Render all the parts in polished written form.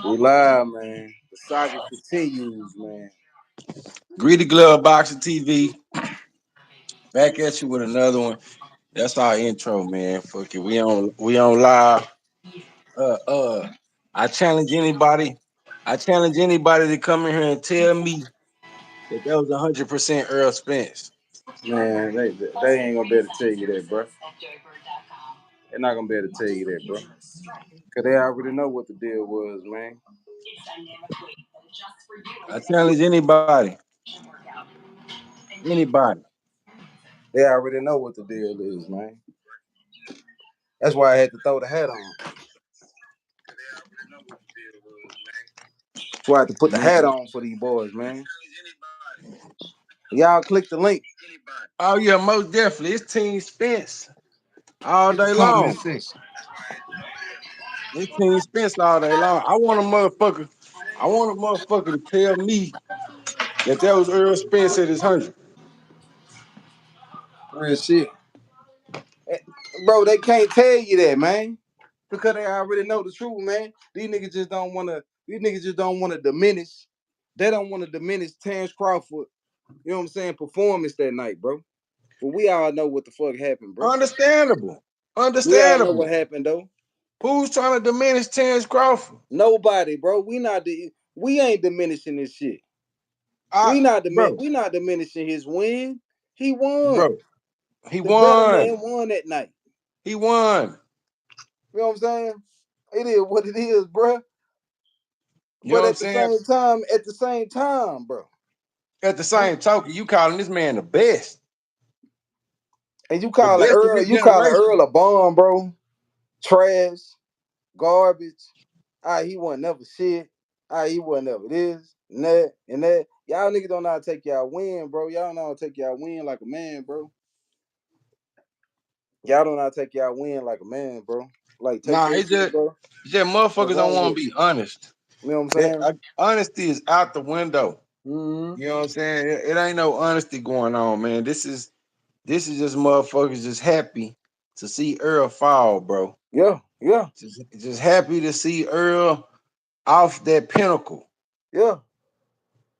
We live, man. The saga continues, man. Greedy Glove Boxing TV. Back at you with another one. That's our intro, man. Fuck it. We on live. Uh uh I challenge anybody. I challenge anybody to come in here and tell me that was 100% Errol Spence. Man, they ain't gonna be able to tell you that, bro. They're not gonna be able to tell you that, bro. Cause they already know what the deal was, man. I challenge anybody. Anybody. They already know what the deal is, man. That's why I had to throw the hat on. That's why I had to put the Man. hat on for these boys, man. Y'all click the link. Oh yeah, most definitely. It's Team Spence all Hit the day comment long. section. It's Team Spence all day long. I want a motherfucker to tell me that was Errol Spence at his 100. Real shit. Eh, Bro, they can't tell you that, man. Because they already know the truth, man. These niggas just don't wanna diminish. They don't want to diminish Terrance Crawford, you know what I'm saying, performance that night, bro. But we all know what the fuck happened, bro. Understandable. We all know Understandable. what happened though. Who's trying to diminish Terrance Crawford? Nobody, bro. We ain't diminishing this shit. Bro, We not diminishing his win. He won. bro, he The better won. man won that night. He won. You know what I'm saying? It is what it is, bro. You know But what I'm saying? at the same time, bro. At the same token, you calling this man the best. And The best of his You calling generation. Earl a bomb, bro. Trash, garbage. He wasn't never shit. He wasn't never this, and that, and that. Y'all niggas don't know how to take y'all win, bro. Y'all don't know how to take y'all win like a man, bro. Y'all don't know how to take y'all win like a man, bro. Like take Nah, that shit, bro, it's just and motherfuckers don't run want with to it. be honest. You know what I'm saying? Honesty is out the window. Mm-hmm. You know what I'm saying? It ain't no honesty going on, man. This is just motherfuckers just happy to see Earl fall, bro. Yeah, yeah, Just happy to see Earl off that pinnacle. yeah.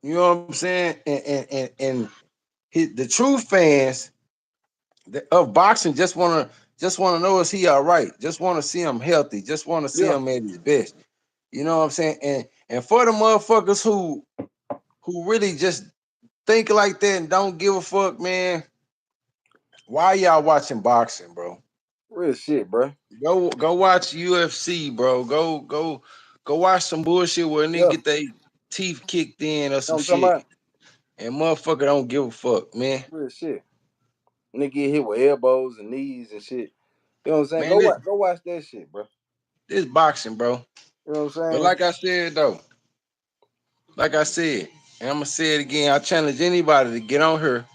You know what I'm saying? The true fans of boxing just wanna know is he all right? Just want to see him healthy. Just want to see Yeah, him at his best. You know what I'm saying? And for the motherfuckers who really just think like that and don't give a fuck, man, why y'all watching boxing, bro? real shit, bro. Go watch UFC, bro. Go watch some bullshit where they Yeah, get their teeth kicked in or you know some what I'm talking shit. about? And motherfucker don't give a fuck, man. Real shit. Nigga get hit with elbows and knees and shit. You know what I'm saying? Man, Go watch that shit, bro. this boxing, bro. You know what I'm But saying? like I said, and I'm gonna say it again, I challenge anybody to get on here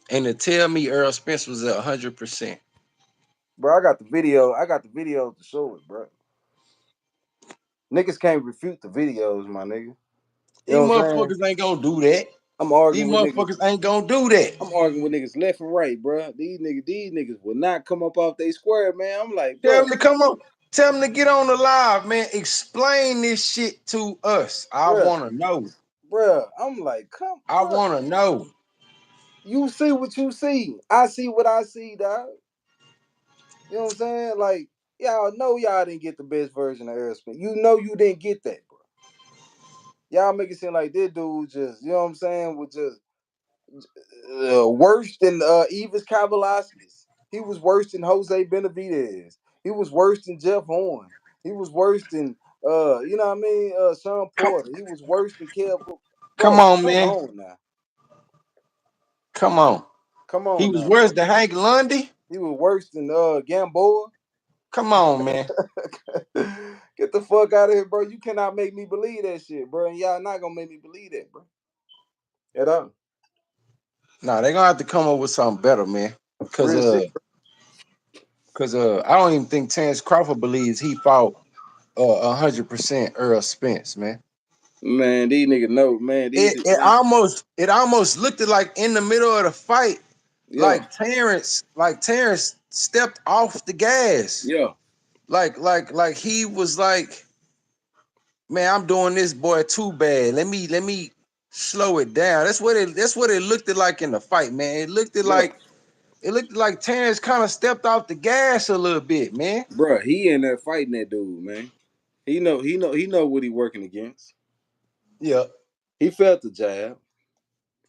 and to tell me Earl Spence was 100%. Bro, I got the video. I got the video to show it, bro. Niggas can't refute the videos, my nigga. You These know what I'm saying? motherfuckers ain't gonna do that. I'm These arguing with niggas. motherfuckers ain't gonna do that. I'm arguing with niggas left and right, bro. These niggas will not come up off they square, man. I'm like, Tell bro, them to come on. Tell them to get on the live, man. Explain this shit to us. I bro, wanna know. bro. I'm like, come, I bro. wanna know. You see what you see. I see what I see, dog. You know what I'm saying? Like, y'all know y'all didn't get the best version of Aerosmith. You know you didn't get that, bro. Y'all make it seem like this dude just, you know what I'm saying, was just worse than Evis Kavalaskis. He was worse than Jose Benavidez. He was worse than Jeff Horn. He was worse than you know what I mean, Sean Come, Porter. He was worse than Kev. come Bro, on, come man. on now. Come on. Come He on was now, worse bro. than Hank Lundy. He was worse than Gamboa. Come on, man. Get the fuck out of here, bro. You cannot make me believe that shit, bro. And y'all not gonna make me believe that, bro. At all. Nah, they gonna have to come up with something better, man. Cause Real shit. I don't even think Terrance Crawford believes he fought 100% Earl Spence, man. Man, these niggas know, man. It almost looked like in the middle of the fight, Yeah, like Terrence stepped off the gas. yeah. Like he was like man, I'm doing this boy too bad. Let me slow it down. That's what it looked like in the fight, man. Yeah, It looked like Terrance kind of stepped off the gas a little bit, man. bro, he in there fighting that dude, man. He know what he working against. Yeah. He felt the jab.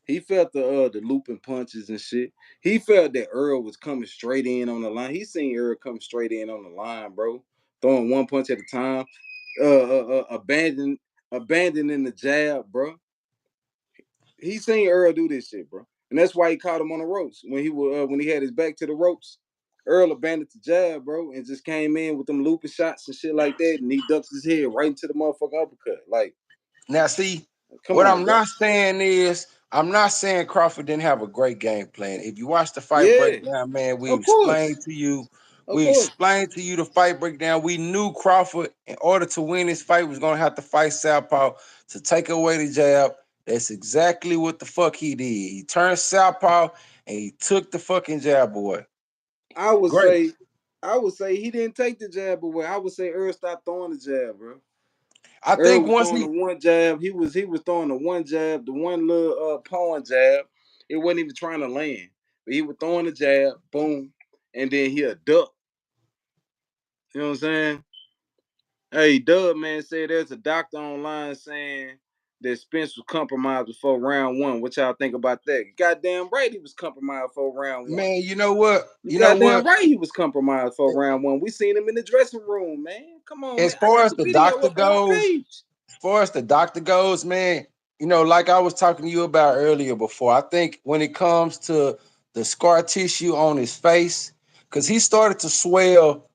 He felt the looping punches and shit. He felt that Earl was coming straight in on the line. He seen Earl come straight in on the line, bro. Throwing one punch at a time. Abandoning the jab, bro. He seen Earl do this shit, bro. And that's why he caught him on the ropes when he had his back to the ropes. Earl abandoned the jab, bro, and just came in with them looping shots and shit like that, and he ducks his head right into the motherfucking uppercut. Like, Now, see, come what on, I'm bro. not saying is, I'm not saying Crawford didn't have a great game plan. If you watch the fight Yeah, breakdown, man, of course, of we course. explained to you the fight breakdown. We knew Crawford, in order to win this fight, was gonna have to fight Southpaw to take away the jab. That's exactly what the fuck he did. He turned Southpaw and he took the fucking jab away. I would Great. say, I would say he didn't take the jab away. I would say Earl stopped throwing the jab, bro. I Earl think was once throwing the he one jab. He was throwing the one jab, the one little pawing jab. It wasn't even trying to land. But he was throwing the jab, boom, and then he'll duck. You know what I'm saying? Hey, Dub man said there's a doctor online saying that Spence was compromised before round one. What y'all think about that? Goddamn right he was compromised before round one. man, you know what? You You know goddamn what? right he was compromised for round one. We seen him in the dressing room, man. Come on, As man. I far got as the the video doctor up on my goes, page. as far as the doctor goes, man, like I was talking to you about earlier before, I think when it comes to the scar tissue on his face, because he started to swell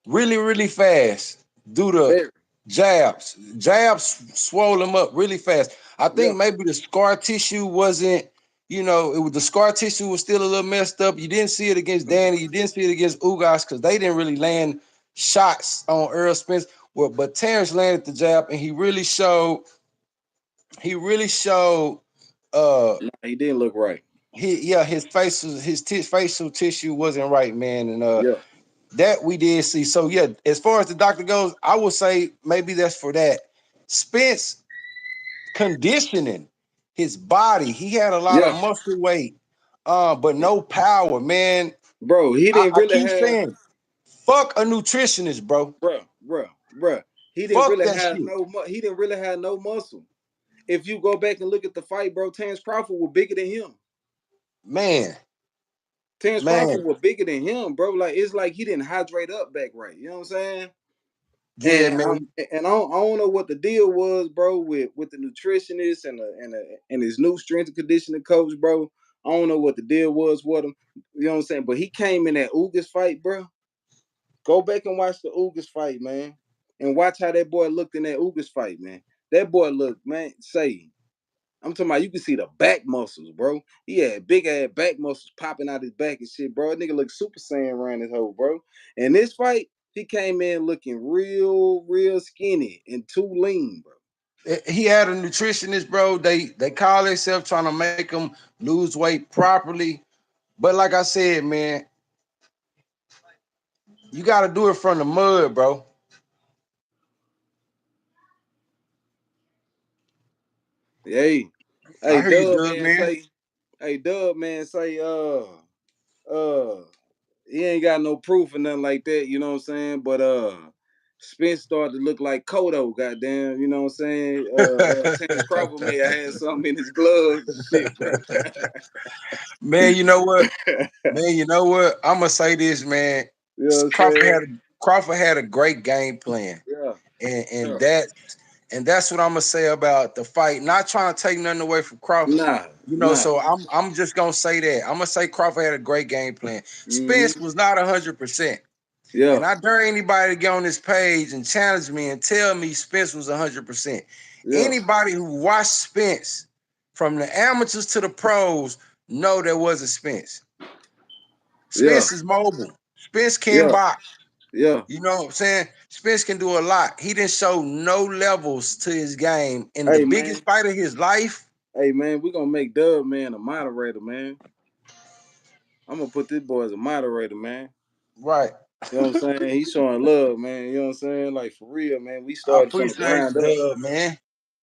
really, really fast due to Very. jabs. Jabs swole him up really fast. I Yeah. think maybe the scar tissue wasn't, the scar tissue was still a little messed up. You didn't see it against Danny. You didn't see it against Ugas because they didn't really land shots on Errol Spence. Well, but Terrance landed the jab, and he really showed uh Nah, he didn't look right. his facial tissue wasn't right, man. And Yeah. that we did see. So yeah, as far as the doctor goes, I would say maybe that's for that. Spence conditioning his body. He had a lot of Yeah. muscle weight, but no power, man. Bro, he didn't I really keep have saying, fuck a nutritionist, bro. bruh. He didn't Fuck really that have shit, no muscle. If you go back and look at the fight, bro, Terrence Crawford was bigger than him. man, Terrence Crawford man. was bigger than him, bro. Like it's like he didn't hydrate up back right. You know what I'm saying? Yeah, And man. I don't know what the deal was, bro, with the nutritionist and his new strength and conditioning coach, bro. I don't know what the deal was with him. You know what I'm saying? But he came in that Ugas fight, bro. Go back and watch the Ugas fight, man, and watch how that boy looked in that Ugas fight, man. That boy looked, man. I'm talking about you can see the back muscles, bro. He had big ass back muscles popping out his back and shit, bro. That nigga look super saiyan around his hole, bro. And this fight, he came in looking real skinny and too lean, bro. He had a nutritionist, bro. They call themselves trying to make him lose weight properly. But like I said, man, you got to do it from the mud, bro. Hey, I hey, hear you, Dub Doug, man, man. say, uh, he ain't got no proof or nothing like that, you know what I'm saying? But Spence started to look like Kodo, goddamn, you know what I'm saying? Terrence Crawford may have had something in his gloves and shit, bro. Man, you know what? Man, you know what? I'm gonna say this, man. You know what I'm Crawford saying? had a Crawford had a great game plan, Yeah, and yeah. and that and that's what I'm gonna say about the fight. Not trying to take nothing away from Crawford, Nah, nah. So I'm just gonna say that I'm gonna say Crawford had a great game plan. Spence Mm-hmm. was not 100%, Yeah, and I dare anybody to get on this page and challenge me and tell me Spence was 100%. yeah, Anybody who watched Spence from the amateurs to the pros know there was a Spence. yeah, Spence is mobile. Spence can yeah, box. yeah. You know what I'm saying? Spence can do a lot. He didn't show no levels to his game in the Hey man, biggest fight of his life. we gonna make Dub man a moderator, man. I'm gonna put this boy as a moderator, man. Right. You know what I'm saying? He's showing love, man. You know what I'm saying? Like for real, man. We I starting from the appreciate ground the up. dub, man.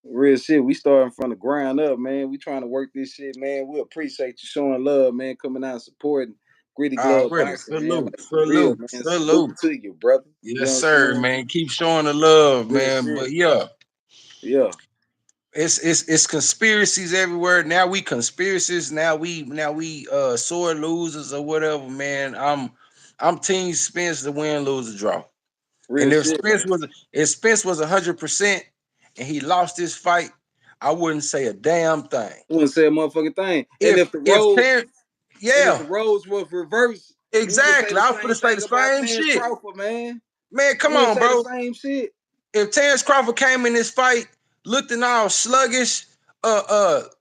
Real shit. We starting from the ground up, man. We trying to work this shit, man. We appreciate you showing love, man. Coming out and supporting Gritty Glove Already. Boxing, man. Salute. Like for real, Salute. man. Salute. Salute to you, brother. You Yes, know what I'm sir, saying? man. Keep showing the love, Real man. shit. But yeah, Yeah. it's conspiracies everywhere. Now we conspiracies. Now we sore losers or whatever, man. I'm Team Spence to win, lose, or draw. Real And shit, man. if Spence was 100% and he lost this fight, I wouldn't say a damn thing. I wouldn't say a motherfucking thing. And If Terrence, if the yeah, roles were reversed, we would say exactly. the I was gonna same say the thing about same Terrance shit, Crawford, man. man. We Come would on, say the bro. same shit. If Terrence Crawford came in this fight looking all sluggish,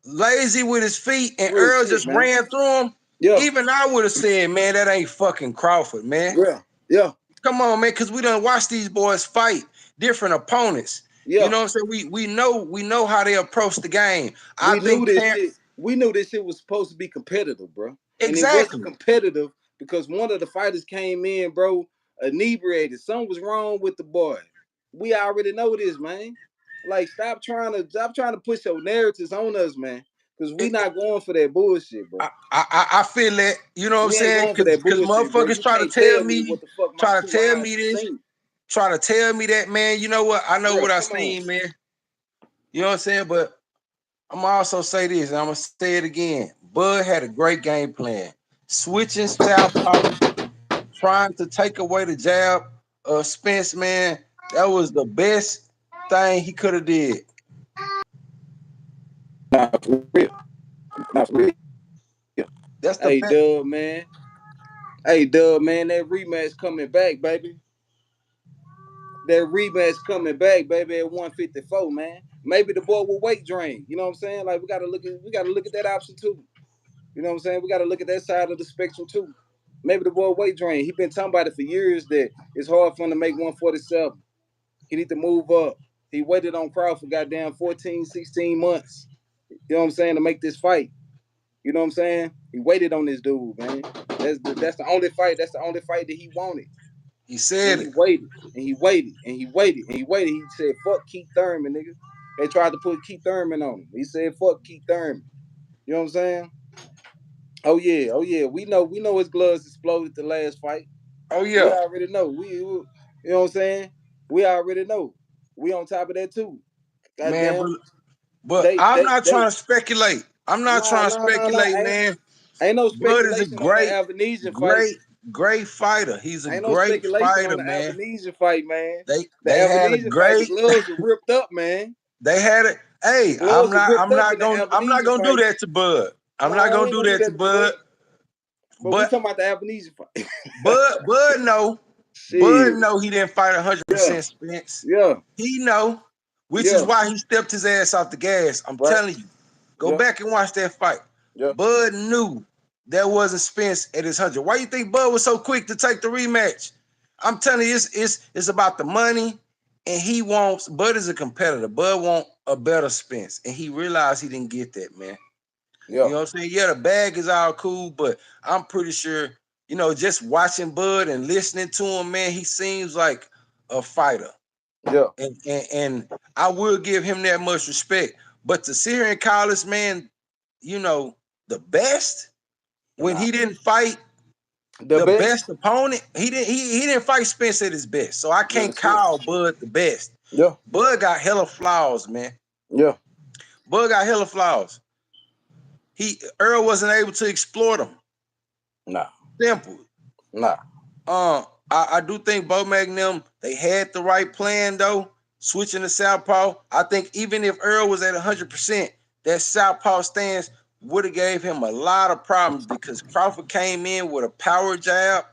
lazy with his feet, and Real Earl shit, just man. ran through him, Yeah. even I would have said, man, that ain't fucking Crawford, man. Yeah. Yeah. Come on, man, because we done watch these boys fight different opponents. You Yeah. know what I'm saying? We know how they approach the game. I We knew think this shit. We knew this shit was supposed to be competitive, bro. And it wasn't exactly. competitive because one of the fighters came in, bro, inebriated. Something was wrong with the boy. We already know this, man. Like, stop trying to push your narratives on us, man. Because we It, not going for that bullshit, bro. I feel that, you know what I'm We ain't saying? going for that Cause bullshit, bro. motherfuckers You can't tell me what the fuck my try to two tell eyes me have this, seen. try to tell me that, man. You know what? I know Bro, what I come on. seen, man. You know what I'm saying? But I'm gonna also say this, and I'm gonna say it again. Bud had a great game plan. Switching southpaw, trying to take away the jab of Spence, man. That was the best thing he could have did. Nah, for real. Nah, for real. That's the Hey, best. Dub, man. Hey, Dub, man. That rematch coming back, baby. That rematch coming back, baby, at 154, man. Maybe the boy will weight drain. You know what I'm saying? Like we gotta look at that option too. You know what I'm saying? We gotta look at that side of the spectrum too. Maybe the boy weight drain. He been talking about it for years that it's hard for him to make 147. He need to move up. He waited on Crawford for goddamn 14, 16 months. You know what I'm saying, to make this fight. You know what I'm saying? He waited on this dude, man. That's the only fight. That's the only fight that he wanted. He And said he it. waited, and he waited, and he waited, and he waited. He said, "Fuck Keith Thurman, nigga." They tried to put Keith Thurman on him. He said, "Fuck Keith Thurman." You know what I'm saying? Oh yeah, oh yeah. We know his gloves exploded the last fight. Oh We yeah, already know. You know what I'm saying? We already know. We on top of that too. man. But Goddamn. but They I'm they not they trying to speculate. I'm not nah trying to nah nah nah. speculate, man. Ain't no Bud is a speculation on the great, Avanesian fight. great, great fighter. He's a Ain't no great speculation on fighter, the man. Avanesian fight, man. They The they had a Avanesian fight, the great. gloves were ripped up, man. They had it. The Hey, gloves were ripped up in the I'm not Avanesian gonna do fight. that to Bud. I'm not Nah, we gonna ain't do gonna do that to that to Bud. Bud. But we But talking about the Avanesian fight. Bud know. Bud Shit. know he didn't fight Yeah. 100% Spence. Yeah. He know, which is Yeah. why he stepped his ass off the gas. I'm Right. telling you. Go Yeah. back and watch that fight. Yeah. Bud knew that wasn't Spence at his 100. Why you think Bud was so quick to take the rematch? I'm telling you, it's about the money, and he wants. Bud is a competitor. Bud want a better Spence, and he realized he didn't get that, man. You Yeah. know what I'm saying? Yeah, the bag is all cool, but I'm pretty sure, just watching Bud and listening to him, man, he seems like a fighter. Yeah. And I will give him that much respect. But to sit here and call this man, you know, the best when Nah. he didn't fight The the best best. opponent, he didn't fight Spence at his best. So I Real can't shit. call Bud the best. Yeah. Bud got hella flaws, man. Yeah. Bud got hella flaws. Earl wasn't able to exploit them. Nah. Simple. Nah. I do think Bo Magnum, they had the right plan though. Switching to Southpaw. I think even if Earl was at 100%, that Southpaw stance would have gave him a lot of problems because Crawford came in with a power jab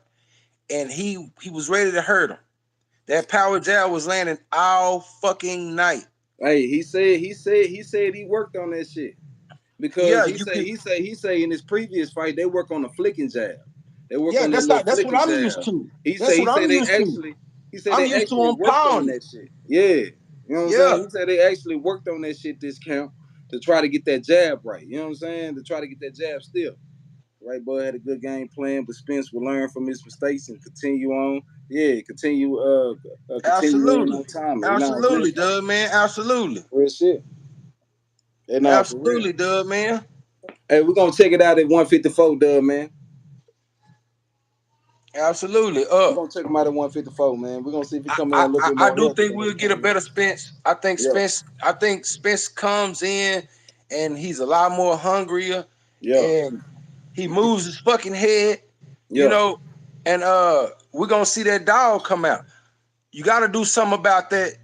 and he was ready to hurt him. That power jab was landing all fucking night. Hey, he said he worked on that shit. Because Yeah, he you say can. he say he say in his previous fight they work on the flicking jab. They work Yeah, on the little that's what flicking I'm used jab. to. He That's say he what I'm said they used to. actually he said I'm they used to actually him worked on pounding. that shit. Yeah. You know what I'm Yeah, saying? He said they actually worked on that shit this camp to try to get that jab right. You know what I'm saying? To try to get that jab still. Right, bud had a good game plan, but Spence will learn from his mistakes and continue on. Yeah, continue Absolutely. on timing. Nah, real Absolutely, shit. Doug, man. Absolutely. Real shit. Hey, nah, for real. Absolutely, Doug, man. Hey, we're gonna check it out at 154, Dub, man. Absolutely. We're gonna check him out at 154, man. We're gonna see if he come in a little bit I more do healthy think than what we'll he get a came in. better Spence. Yeah, I think Spence comes in and he's a lot more hungrier yeah, and he moves his fucking head, you yeah, know, and we're gonna see that dog come out. You gotta do something about that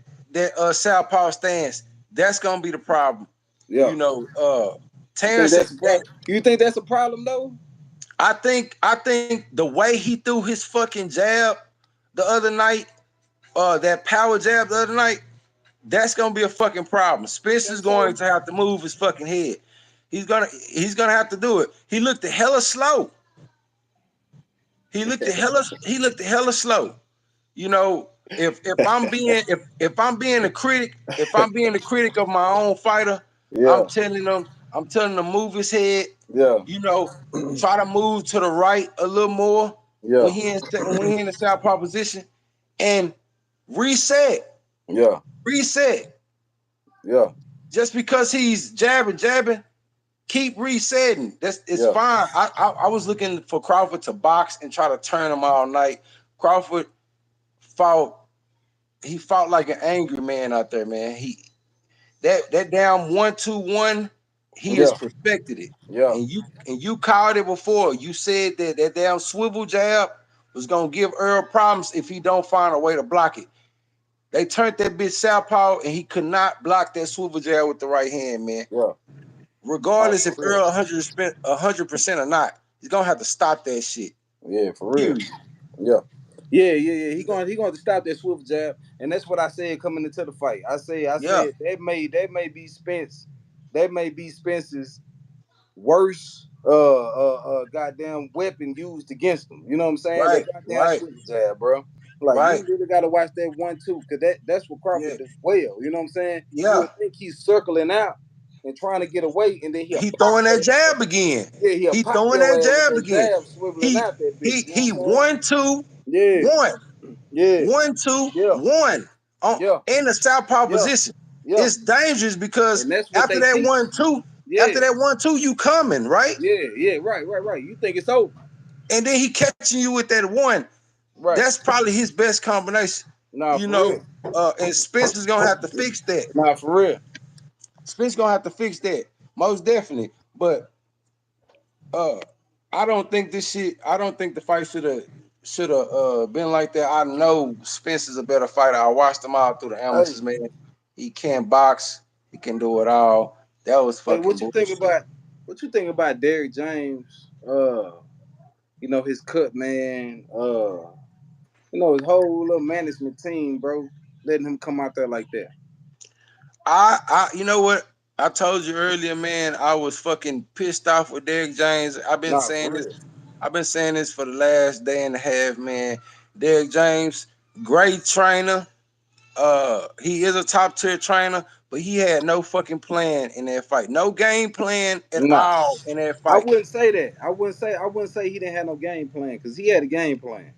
southpaw stance. That's gonna be the problem. yeah. You know, You think Terrance that's a problem? You think that's a problem though? I think the way he threw his fucking jab the other night, that power jab the other night, that's gonna be a fucking problem. You Spencer's think going so? to have to move his fucking head. He's gonna have to do it. He looked at hella slow. He looked at hella slow. You know, if I'm being a critic, if I'm being a critic of my own fighter, Yeah, I'm telling him move his head, yeah, you know, try to move to the right a little more yeah, when he in the southpaw position and reset, yeah, reset. yeah, Just because he's jabbing, keep resetting. That's it's yeah, fine. I was looking for Crawford to box and try to turn him all night. Crawford fought he fought like an angry man out there, man. That down 1-2-1, he has yeah, perfected it. yeah, And you called it before. You said that damn swivel jab was gonna give Earl problems if he don't find a way to block it. They turned that bitch southpaw and he could not block that swivel jab with the right hand, man. yeah. Nah, Regardless for if real. Earl 100% or not, he's gonna have to stop that shit. Yeah, for real. Period. Yeah. Yeah. He going to stop that swift jab, and that's what I said coming into the fight. I Yeah. said that may be Spence, that may be Spence's worst goddamn weapon used against him. You know what I'm saying? That Right. goddamn Right. swift jab, bro. Like Right. you really gotta watch that 1-2, cause that's what Yeah. Crawford do well. You know what I'm saying? You Yeah. would think he's circling out and trying to get away, and then he'll He pop throwing that your ass. jab again. Yeah, he'll He pop throwing your that ass with jab that again. jab swiveling He out that bitch. he You know he what I'm 1-2 saying? one Yeah, yeah, 1-2 yeah, 1 on yeah, in the southpaw yeah, position. yeah. It's dangerous because And that's what they teach. after Yeah, that 1-2, you coming right, yeah. Right. You think it's over? and then he catching you with that one. Right. That's probably his best combination. Nah, You for know, real. and Spence is gonna have to fix that. Nah, for real. Spence gonna have to fix that most definitely. But uh, I don't think this shit. I don't think the fight should have been like that. I know Spence is a better fighter. I watched him all through the Hey, amateurs, man. He can box. He can do it all. That was hey, fucking bullshit. what you think about Derrick James? His cut man. His whole little management team, bro, letting him come out there like that. You know what? I told you earlier, man. I was fucking pissed off with Derrick James. Nah, for real. I've been saying this for the last day and a half, man. Derrick James, great trainer. He is a top tier trainer, but he had no fucking plan in that fight. No game plan at Nah. all in that I fight. wouldn't say that. I wouldn't say he didn't have no game plan because he had a game plan.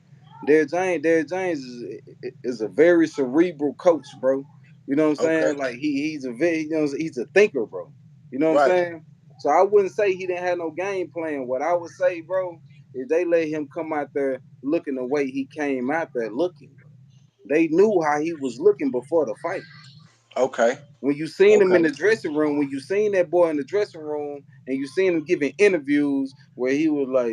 Derrick James is a very cerebral coach, bro. You know what I'm Okay. saying? Like he's a thinker, bro. You know what I'm Right. saying? So I wouldn't say he didn't have no game plan. What I would say, bro, is they let him come out there looking the way he came out there looking, bro. They knew how he was looking before the fight. Okay. When you seen him in Okay. the dressing room, when you seen that boy in the dressing room, and you seen him giving interviews where he was like,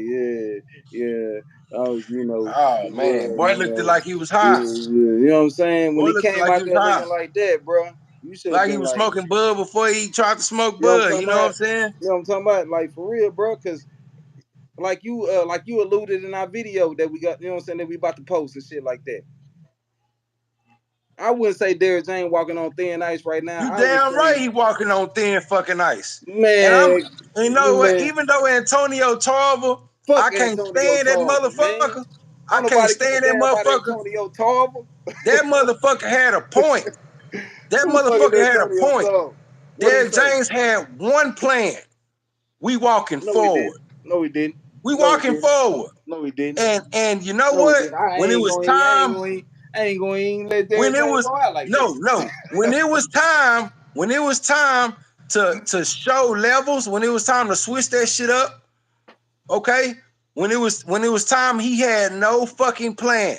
yeah, I was, Oh man, boy looked like he was high. you know what I'm saying? When Boy he looked came like he out was there high. looking like that, bro, you should have Like he been was like, smoking bud before he tried to smoke you know what bud. I'm You talking know what I'm about? saying? You know what I'm talking about? Like for real, bro, because like you alluded in our video that we got, you know what I'm saying, that we about to post and shit like that. I wouldn't say Derrick James walking on thin ice right now. You I would damn right say, he walking on thin fucking ice. And man, you know what? man, Even though Antonio Tarver, I fuck can't Antonio stand that Tarver, motherfucker. man. I Don't can't nobody give a stand that damn about motherfucker. Antonio Tarver. That motherfucker had a point. That Who fucking motherfucker had a Antonio point. Tarver? What he Derrick say? James had one plan. We walking No, he didn't. forward. No, he didn't. We No, he walking didn't. forward. No, he didn't. And you know No, he what? didn't. I When it ain't was gonna. time, I ain't gonna even let when Derrick it James was go out like that. no, when it was time to show levels, when it was time to switch that shit up, okay? When it was time, he had no fucking plan.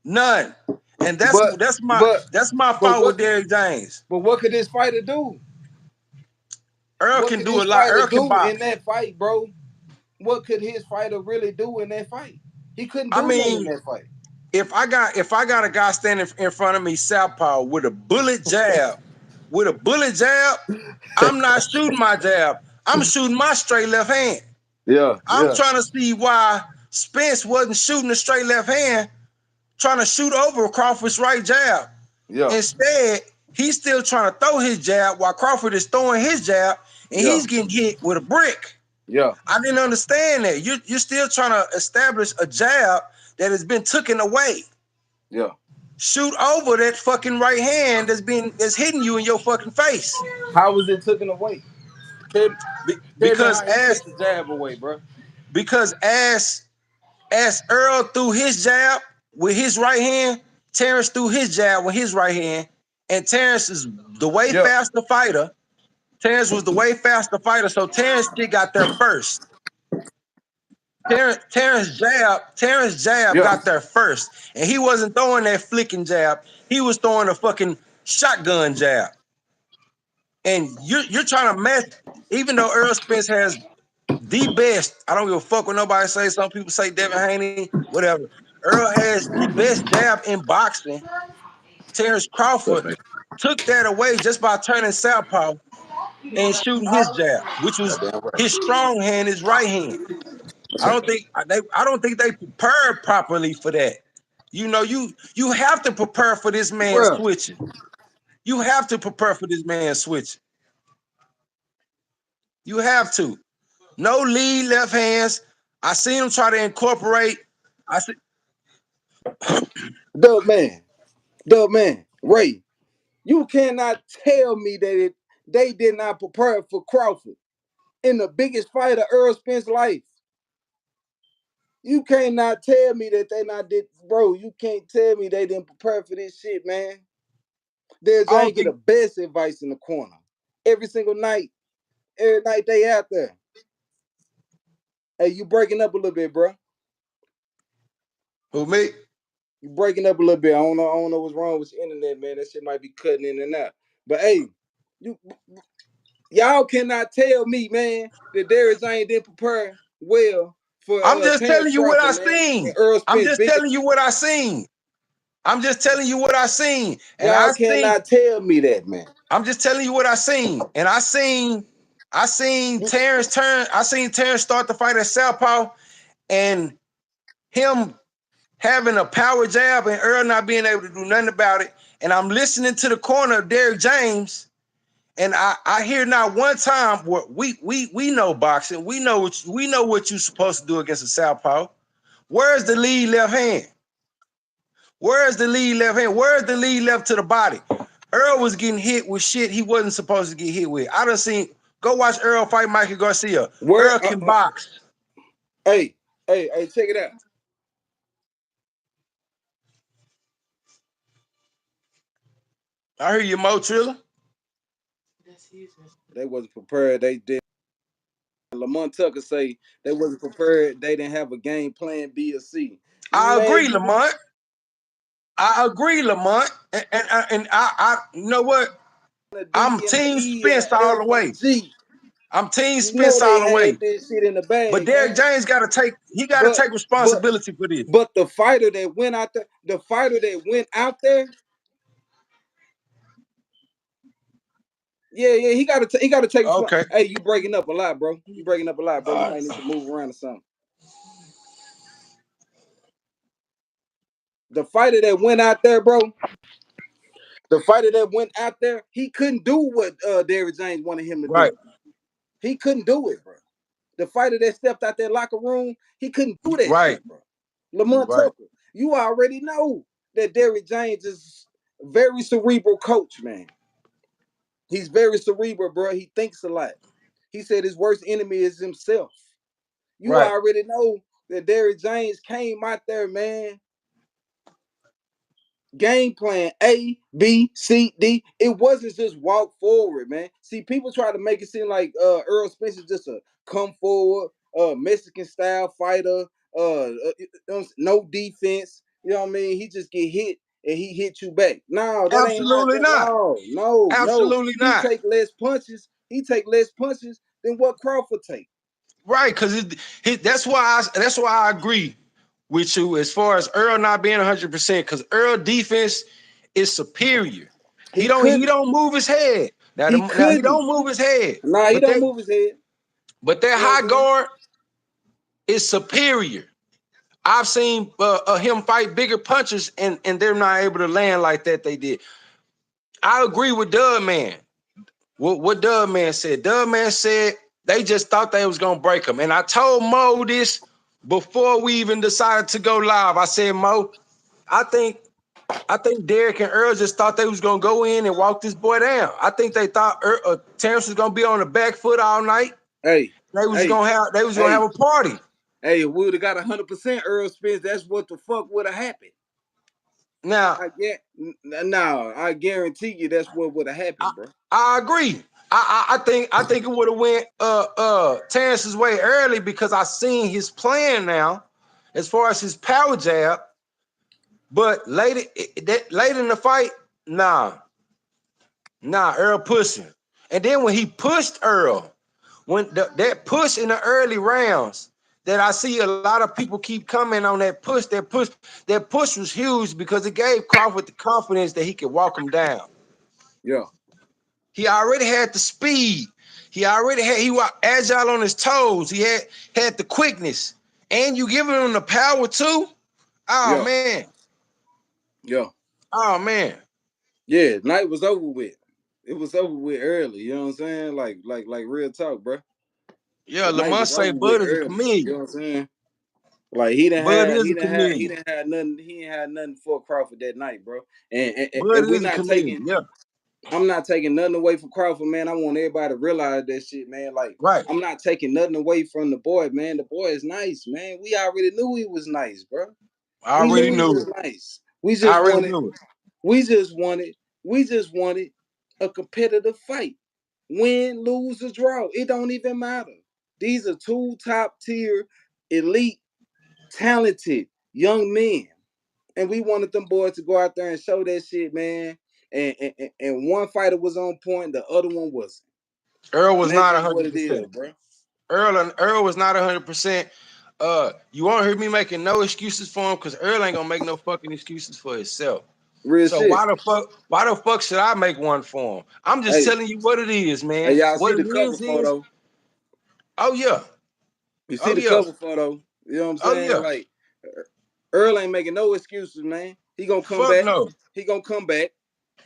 None. And But but that's my but fault with what Derrick James. but what could this fighter do? Earl What can could do a this lot. fighter Earl can do in box. that fight, bro? What could his fighter really do in that fight? He couldn't I do nothing in mean, that fight. if I got a guy standing in front of me, southpaw with a bullet jab, I'm not shooting my jab. I'm shooting my straight left hand. Yeah, I'm yeah, trying to see why Spence wasn't shooting a straight left hand, trying to shoot over Crawford's right jab. yeah, Instead, he's still trying to throw his jab while Crawford is throwing his jab, and yeah, he's getting hit with a brick. yeah, I didn't understand that. You're still trying to establish a jab that has been taken away. yeah. Shoot over that fucking right hand that's hitting you in your fucking face. How was it taken away? Tell, tell me Because how he took the jab away, bro. because as Earl threw his jab with his right hand, Terrance threw his jab with his right hand, and Terrance is the way Yeah, faster fighter. Terrance was the way faster fighter, so Terrance shit got there first. Terrance jab yeah. got there first, and he wasn't throwing that flicking jab. He was throwing a fucking shotgun jab. And you're trying to match, even though Errol Spence has the best. I don't give a fuck what nobody say. Some people say Devin Haney, whatever. Earl has the best jab in boxing. Terrance Crawford took that away just by turning southpaw and shooting his jab, which was Goddamn right. his strong hand, his right hand. I don't think they prepared properly for that. You know, you have to prepare for this man Bro, switching. You have to prepare for this man switching. You have to. No lead left hands. I seen him try to incorporate. I see. Dub man, Dub man, Ray, you cannot tell me that they did not prepare for Crawford in the biggest fight of Errol Spence's life. You cannot tell me that they not did, bro. You can't tell me they didn't prepare for this shit, man. There's I ain't don't get the think best advice in the corner every single night. Every night they out there. Hey, you breaking up a little bit, bro. who me. You breaking up a little bit. I don't know what's wrong with your internet, man. That shit might be cutting in and out. But hey, you y'all cannot tell me, man, that Darius Jane didn't prepare well for I'm just Terrance telling you what I Crawford, man, and seen. Earl I'm Spence just biggest. telling you what I seen. I'm just telling you what I seen. And Y'all cannot tell me that, man. I'm just telling you what I seen. And I seen You, Terrance turn. I seen Terrance start the fight at Southpaw, and him having a power jab and Earl not being able to do nothing about it. And I'm listening to the corner of Derrick James, and I hear not one time where we know boxing. We know what you're supposed to do against a southpaw. Where's the lead left hand? Where's the lead left hand? Where's the lead left to the body? Earl was getting hit with shit he wasn't supposed to get hit with. I done seen. Go watch Earl fight Mikey Garcia. where? Earl can box. Hey, hey, check it out. I hear you, Mo Triller. They wasn't prepared. They did. Lamont Tucker say they wasn't prepared. They didn't have a game plan B or C. I Man, agree, you Lamont. I agree, Lamont. And you know what? a D I'm and an Team E and Spence an all F the and a way. G. I'm Team You know Spence they all the way. had this shit in the But bag, Derrick man. James got to take. He got to But take but responsibility for this. but the fighter that went out there, the fighter that went out there, yeah, he got to take Okay. Hey, you breaking up a lot, bro. You breaking up a lot, bro. You Uh, might need to move around or something. The fighter that went out there, bro. The fighter that went out there, he couldn't do what Derrick James wanted him to right. do. He couldn't do it, bro. The fighter that stepped out that locker room, he couldn't do that Right. shit, bro. Lamont Right. Tucker, you already know that Derrick James is very cerebral coach, man. He's very cerebral, bro. He thinks a lot. He said his worst enemy is himself. You Right. already know that Derrick James came out there, man. Game plan A, B, C, D. It wasn't just walk forward, man. See, people try to make it seem like Errol Spence is just a come forward, Mexican style fighter, no defense. You know what I mean? He just get hit and he hit you back. No, that ain't how Absolutely that. not. No, no, no. Absolutely He not. take less punches. He take less punches than what Crawford take. Right, because that's why I agree with you as far as Earl not being 100%. Because Earl defense is superior. He He don't he couldn't. don't move his head. He Now he couldn't. don't move his head, Nah, he but don't that move his head. but that You know what high I'm saying? guard is superior. I've seen him fight bigger punches and they're not able to land like that they did. I agree with Dub Man. What Dub Man said. Dub Man said they just thought they was gonna break him. And I told Mo this before we even decided to go live. I said, Mo, I think Derek and Earl just thought they was gonna go in and walk this boy down. I think they thought Terrance was gonna be on the back foot all night. Hey, hey, They was gonna have hey, a party. hey, if we would have got 100% Earl Spence, that's what the fuck would have happened. Now, I get no, I guarantee you that's what would have I, happened, bro. I agree. I think it would have went Terrence's way early because I seen his plan now as far as his power jab. But late in the fight, Earl pushing. And then when he pushed Earl, when that push in the early rounds, that I see a lot of people keep coming on that push was huge because it gave Crawford the confidence that he could walk him down. Yeah, He already had the speed. He was agile on his toes. He had the quickness. And you giving him the power too? Oh yeah, man. yeah, Oh man. yeah. Night was over with. It was over with early. You know what I'm saying? Like real talk, bro. Yeah, The night Lamont was say over with Bud is a early. You know chameleon. what I'm saying? Like he didn't Bud have is he a didn't have he chameleon. didn't have nothing he ain't had nothing for Crawford that night, bro. And Bud we is a not chameleon. taking Yeah. I'm not taking nothing away from Crawford, man. I want everybody to realize that shit, man. Like, Right. I'm not taking nothing away from the boy, man. The boy is nice, man. We already knew he was nice, bro. I We already knew he knew was it. nice. We I just already wanted, knew it. we just wanted, we just wanted a competitive fight. Win, lose, or draw. It don't even matter. These are two top tier, elite, talented young men. And we wanted them boys to go out there and show that shit, man. And one fighter was on point, the other one wasn't. Earl And was that's not just what it 100%. is, bro. Earl was not 100%. You won't hear me making no excuses for him because Earl ain't gonna make no fucking excuses for himself. Real So shit. why the fuck should I make one for him? I'm just Hey, telling you what it is, hey, man. y'all see What the it cover is, photo? oh yeah, You see oh the yeah, cover photo? You know what I'm oh saying? yeah. Like Earl ain't making no excuses, man. He gonna come Fuck back. no. He gonna come back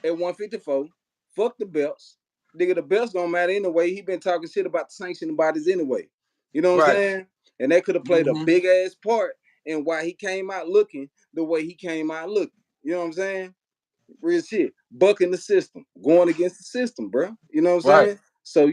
at 154. Fuck the belts. Nigga, the belts don't matter anyway. He been talking shit about the sanctioning bodies anyway. You know what I'm Right. saying? And that could have played a Mm-hmm. big ass part in why he came out looking the way he came out looking. You know what I'm saying? Real shit. Bucking the system. Going against the system, bro. You know what I'm Right. saying? So,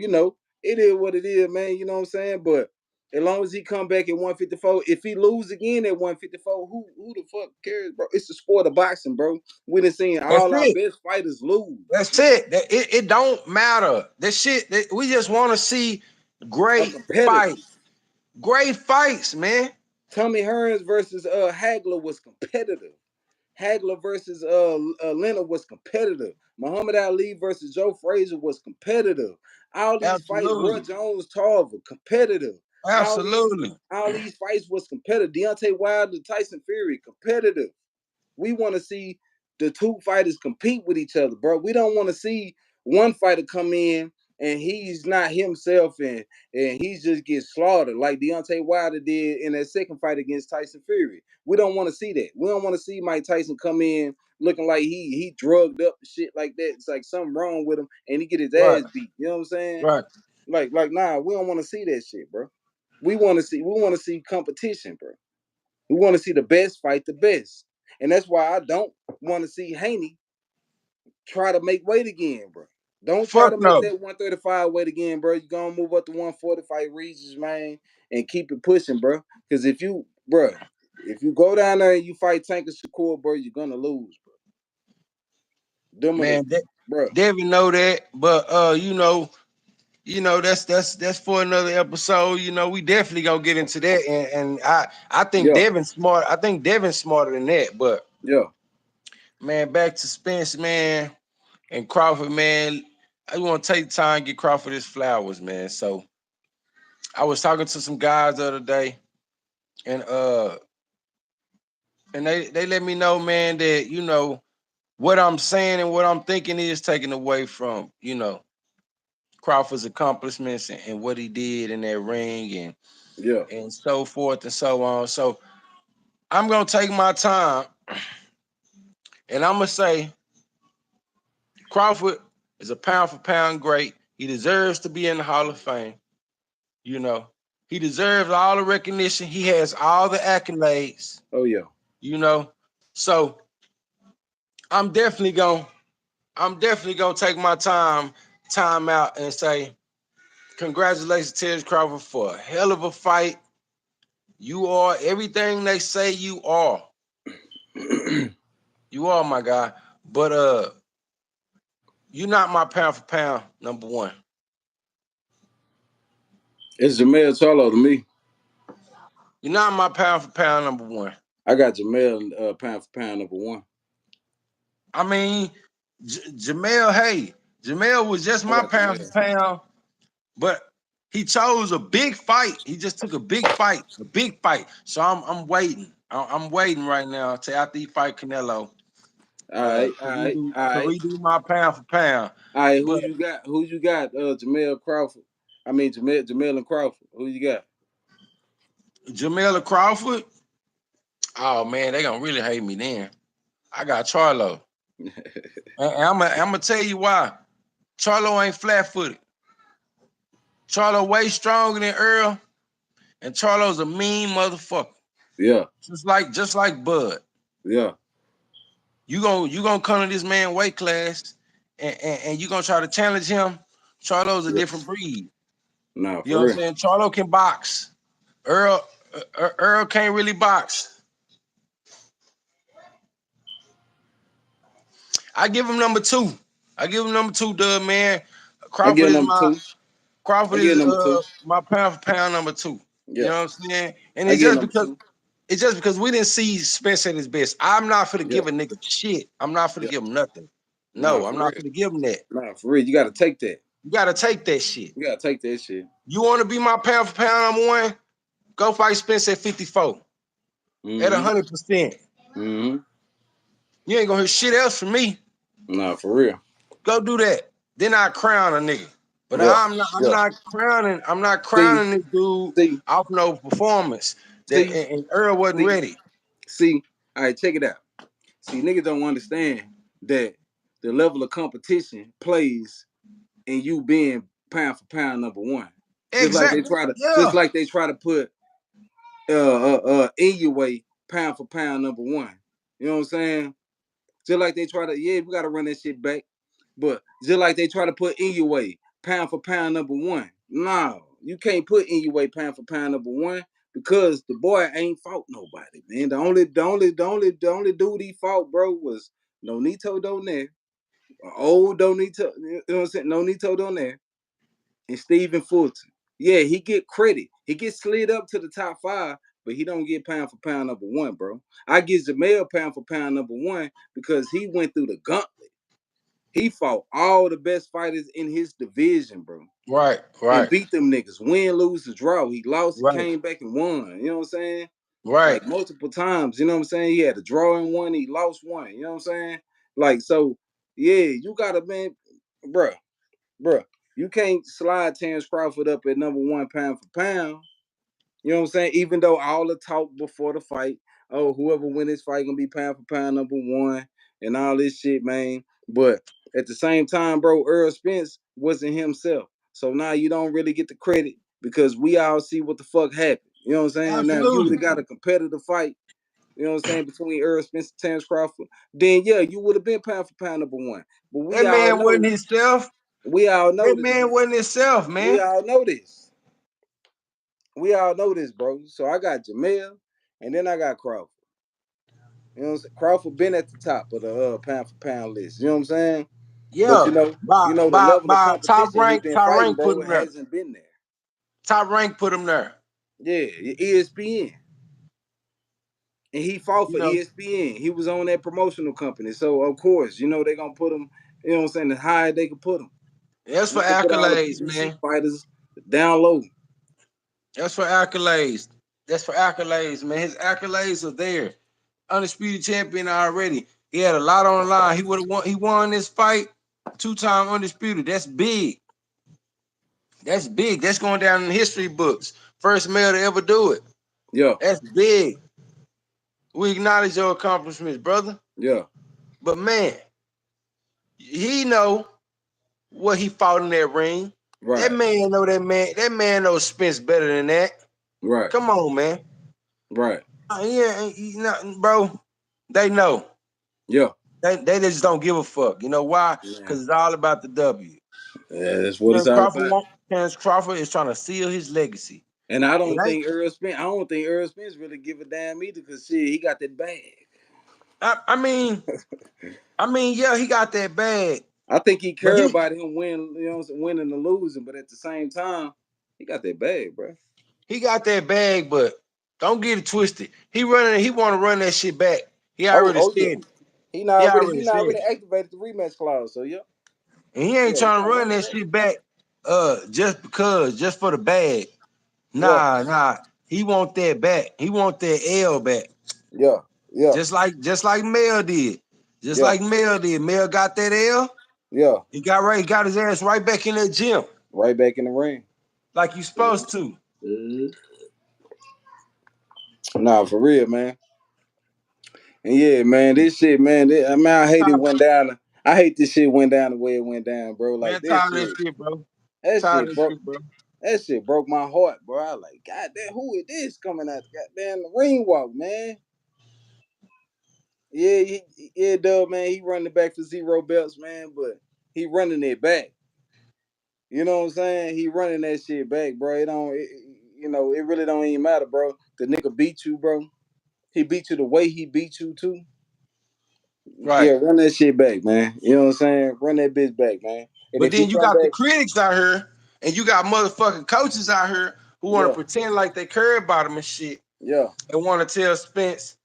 it is what it is, man. You know what I'm saying? But as long as he come back at 154, if he lose again at 154, who the fuck cares, bro? It's the sport of boxing, bro. We done seen That's all our it. best fighters lose. That's it. It don't matter. That shit. We just want to see A great competitor. fights. Great fights, man. Tommy Hearns versus Hagler was competitive. Hagler versus Leonard was competitive. Muhammad Ali versus Joe Frazier was competitive. All these fights, Roy Absolutely. Jones, Tarver, competitive. All these Absolutely. all these fights was competitive. Deontay Wilder, Tyson Fury, competitive. We want to see the two fighters compete with each other, bro. We don't want to see one fighter come in and he's not himself and he just gets slaughtered like Deontay Wilder did in that second fight against Tyson Fury. We don't want to see that. We don't want to see Mike Tyson come in looking like he drugged up and shit like that. It's like something wrong with him and he get his Right. ass beat. You know what I'm saying? Right. Like nah, we don't want to see that shit, bro. We want to see competition, bro. We want to see the best fight the best. And that's why I don't want to see Haney try to make weight again, bro. Don't try Fuck to make no. that 135 weight again, bro. You're going to move up to 145 regions, man. and keep it pushing, bro. Because if you go down there and you fight Tanker Shakur, bro, you're gonna lose, bro. Them are the, Man, bro. Devin know that, but that's for another episode. We definitely gonna get into that, and I think Yeah, Devin's smart. I think Devin's smarter than that. But yeah, man, back to Spence, man, and Crawford, man. I want to take time and get Crawford his flowers, man. So I was talking to some guys the other day, and they let me know, man, that what I'm saying and what I'm thinking is taken away from Crawford's accomplishments and what he did in that ring yeah. and so forth and so on. So I'm gonna take my time and I'm gonna say Crawford is a pound for pound great. He deserves to be in the Hall of Fame. You know, he deserves all the recognition. He has all the accolades. Oh yeah. You know, so I'm definitely gonna take my time out and say congratulations, Terrance Crawford, for a hell of a fight. You are everything they say you are. You are my guy. But you're not my pound for pound number one. It's Jamel Charlo to me. You're not my pound for pound number one. I got Jamel pound for pound number one. I mean, Jamel, hey, Jamel was just I my got pound for Jamel. pound, but he chose a big fight. He just took a big fight, a big fight. So I'm waiting. I'm waiting right now to after he fight Canelo All right, to all right, redo all to right. redo my pound for pound. All right, who But you got? Who you got? Jamel Crawford. I mean Jamel and Crawford. Who you got? Jamel Crawford, oh man, they gonna really hate me then. I got Charlo. And I'm gonna tell you why. Charlo ain't flat footed. Charlo way stronger than Earl, and Charlo's a mean motherfucker. Yeah, Just like Bud. yeah, You gonna come to this man weight class and you gonna try to challenge him. Charlo's a yeah. different breed. Nah, You know for what I'm real. saying? Charlo can box. Earl can't really box. I give him number two. I give him number two, Dub, man. I Crawford get is number my two. I Crawford get is number two. my pound for pound number two. You Yeah, know what I'm saying? And I get number two. it's just because we didn't see Spence at his best. I'm not for to Yeah, give a nigga shit. I'm not for to yeah. give him nothing. Nah, No, I'm for not real. for to give him that. Nah, for real. You gotta take that. You gotta take that shit. You gotta take that shit. You want to be my pound for pound number one? Go fight Spence at 54 at Mm-hmm. 100%. Mm-hmm. You ain't gonna hear shit else from me. Nah, for real. Go do that. Then I crown a nigga. But Yeah, I'm not. I'm yeah. not crowning. I'm not See, crowning this dude see, off no performance. That see, and Earl wasn't see, ready. see. All right, check it out. See, niggas don't understand that the level of competition plays in you being pound for pound number one. Exactly. Just Yeah. like they try to put in your way pound for pound number one. You know what I'm saying? Just like they try to, yeah, we gotta run that shit back. But just like they try to put in your way pound for pound number one. No, you can't put in your way pound for pound number one because the boy ain't fought nobody, man. The only dude he fought, bro, was Nonito Donaire, old Donito, you know what I'm saying? Nonito Donaire and Stephen Fulton. Yeah, he get credit. He gets slid up to the top five, but he don't get pound for pound number one, bro. I give Jamel pound for pound number one because he went through the gauntlet. He fought all the best fighters in his division, bro, Right. and Right. beat them niggas. Win, lose, or draw. He lost, he Right. came back and won. You know what I'm saying? Right. Like multiple times. You know what I'm saying? He had a draw in one, he lost one. You know what I'm saying? Like, so, yeah, you gotta, man, bro. Bruh, you can't slide Terrance Crawford up at number one pound for pound. You know what I'm saying? Even though all the talk before the fight, oh, whoever win this fight gonna be pound for pound number one and all this shit, man. But at the same time, bro, Errol Spence wasn't himself. So now you don't really get the credit because we all see what the fuck happened. You know what I'm saying? Now, if you would Absolutely. have got a competitive fight, you know what I'm saying, between Errol Spence and Terrance Crawford, then yeah, you would have been pound for pound number one. But That man wasn't himself. we all know That this, man man. wasn't himself, We man. all know this. We all know this, bro. So I got Jamel, and then I got Crawford. You know what I'm saying? Crawford been at the top of the pound for pound list. You know what I'm saying? But Yeah, the level of top competition he rank, been top fighting, rank put bro, him there. hasn't been there. Top rank put him there. Yeah, ESPN. And he fought You for know, ESPN. He was on that promotional company. So of course, they gonna put him, you know what I'm saying, as high as they could put him. that's for And they put all the accolades, PBC man. fighters down low. That's for accolades. That's for accolades, man. His accolades are there. Undisputed champion already. He had a lot on the line. He would have won. He won this fight. 2-time undisputed. That's big. That's big. That's going down in the history books. First male to ever do it. Yeah, That's big. We acknowledge your accomplishments, brother. yeah, But man, he know what he fought in that ring. That right, man know that man. That man knows Spence better than that. right, Come on, man. right. Yeah, you know, bro. They know. Yeah. They just don't give a fuck. You know why? Man. Because it's all about the W. Yeah, that's what it's all about. Terrance Crawford is trying to seal his legacy. And I It don't ain't. think Errol Spence. I don't think Errol Spence really give a damn either, cause shit, he got that bag. I mean, yeah, he got that bag, I think he but care about him win, winning or losing, but at the same time, he got that bag, bro. he got that bag. But don't get it twisted. He running. He want to run that shit back. He Oh, already oh yeah. said it. He He not really, he already not said really it. activated the rematch clause. So yeah, And he ain't yeah, he trying to not run running that back. shit back. Just because, just for the bag. Yeah, Nah. He want that back. He want that L back. yeah, yeah, Just like Mel did. Just yeah, like Mel did. Mel got that L. yeah. He got his ass right back in that gym. Right back in the ring. Like you supposed to. Mhm. Nah, for real, man. And yeah, man, this shit, man. I mean, I hate it went down. I hate this shit went down the way it went down, bro. Man, Like this tired of that shit, shit, bro. that Tired shit of that broke. shit, bro. That shit broke my heart, bro. I like, goddamn, who is this coming out the goddamn ring walk, man? Yeah, yeah, dub, man. He running back for 0 belts, man, but he running it back. You know what I'm saying? He running that shit back, bro. It really don't even matter, bro. The nigga beat you, bro. He beat you the way he beat you too. Yeah, Right. run that shit back, man. You know what I'm saying? Run that bitch back, man. And But if he then you come got the back, critics out here, and you got motherfucking coaches out here who want to yeah, pretend like they care about him and shit, yeah, and want to tell Spence,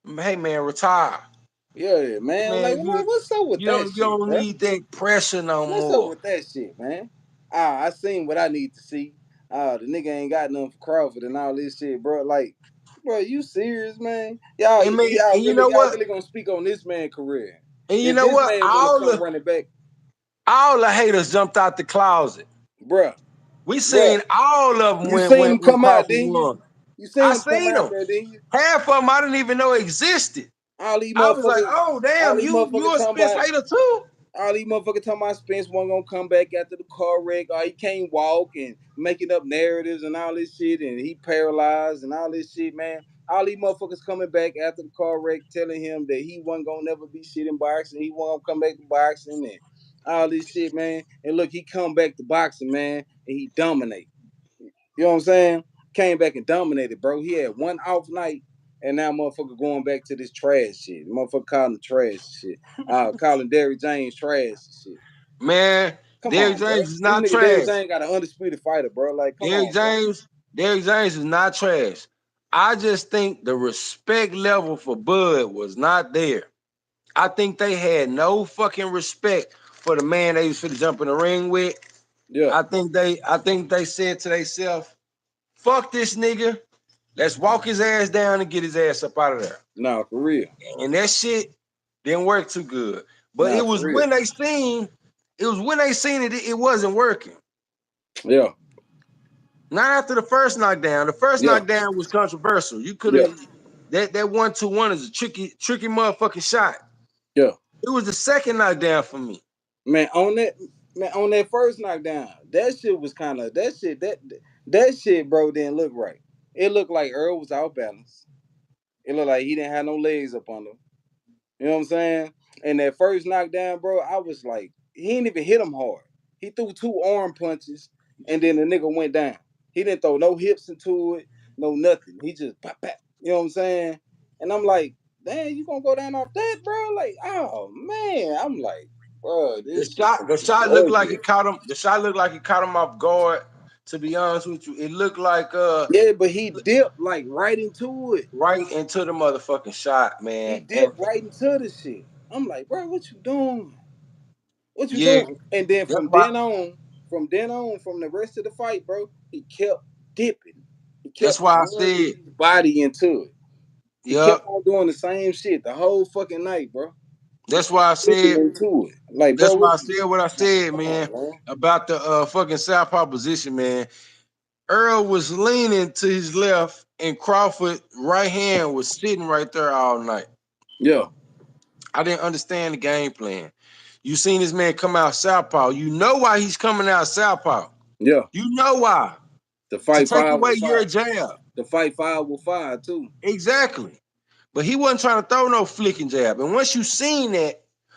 "Hey man, retire, yeah, man. Like, man. what's up with that You shit, don't bro? need that pressure no What's up more." with that shit, man? I seen what I need to see. The nigga ain't got nothing for Crawford and all this shit, bro. Like, bro, you serious, man? Y'all, And man, y'all and you really, know y'all what? really gonna speak on this man career? And you If know this what? man wanna come running back, All the haters jumped out the closet. bruh, We bruh, seen all of them you seen him when come out, Crawford didn't you? won. You I seen him come seen out them. there, didn't you? Half of them I didn't even know existed. All these I was like, motherfuckers, oh all damn, these you motherfuckers a talking Spence about. hater too? All these motherfuckers talking about Spence wasn't gonna come back after the car wreck, or he can't walk and making up narratives and all this shit, and he paralyzed and all this shit, man. All these motherfuckers coming back after the car wreck telling him that he wasn't gonna never be shit in boxing, he wasn't gonna come back to boxing and all this shit, man. And look, he come back to boxing, man, and he dominate. You know what I'm saying? Came back and dominated, bro. He had one off night, and now motherfucker going back to this trash shit. Motherfucker calling the trash shit. Calling Derrick James trash shit. Man, Come Derrick on, bro. James is This not nigga Derrick trash. James got an undisputed fighter, bro. Like, come Derrick on, bro. James, Derrick James is not trash. I just think the respect level for Bud was not there. I think they had no fucking respect for the man they was finna jump in the ring with. Yeah. I think they said to themselves, fuck this nigga. Let's walk his ass down and get his ass up out of there. Nah, for real. And that shit didn't work too good. But Nah, for real. it was when they seen it wasn't working. Yeah. Not after the first knockdown. The first Yeah. knockdown was controversial. You could Yeah. have that 1-2-1 is a tricky motherfucking shot. Yeah. It was the second knockdown for me. Man, on that first knockdown, that shit was kind of that shit, bro, didn't look right. It looked like Earl was out balance. It looked like he didn't have no legs up on him. You know what I'm saying? And that first knockdown, bro, I was like, he didn't even hit him hard. He threw two arm punches, and then the nigga went down. He didn't throw no hips into it, no nothing. He just pop, pop. You know what I'm saying? And I'm like, damn, you gonna go down off that, bro? Like, oh man, I'm like, bro, The this shit shot, the gonna shot get looked like ugly. it caught him. The shot looked like it caught him off guard. To be honest with you, it looked like Yeah, but he dipped like right into it. right into the motherfucking shot, He man. And dipped right into the shit. I'm like, bro, what you doing? What you yeah, doing? And then that's why. from then on, from the rest of the fight, bro, he kept dipping. He That's kept why I running said, his body into it. He kept yup. on doing the same shit the whole fucking night, bro. He That's kept why I dipping said. into it. Like, That's bro, why what I you, said what I like, said, come man, on, man. about the fucking southpaw position, man. Earl was leaning to his left, and Crawford right hand was sitting right there all night. Yeah, I didn't understand the game plan. You seen this man come out southpaw. You know why he's coming out southpaw. yeah. You know why. The To fight take five away with your five. jab. The fight five with five too. Exactly. But he wasn't trying to throw no flicking jab. And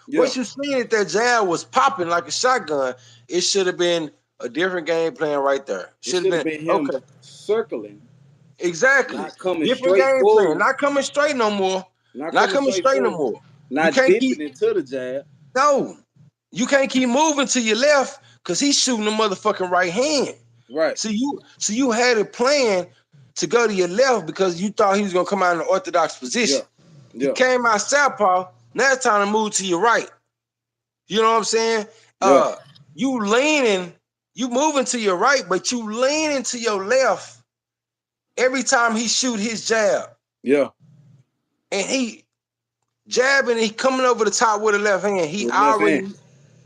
Yeah. once you seen that jab was popping like a shotgun, it should have been a different game plan right there. It Should have should have been been him okay. circling, Exactly. not coming Different straight game plan. forward, Not coming straight no more. not Not coming coming straight straight no forward, more. You not can't keep dipping into the jab. no. You can't keep moving to your left because he's shooting the motherfucking right hand. Right. So you had a plan to go to your left because you thought he was gonna come out in an orthodox Yeah. position. He Yeah. came out southpaw. Now it's time to move to your right. You know what I'm saying? Yeah. Uh, you leaning, you moving to your right, but you leaning to your left every time he shoot his jab, Yeah. and he jabbing, he coming over the top with the left hand. He With the left already hand.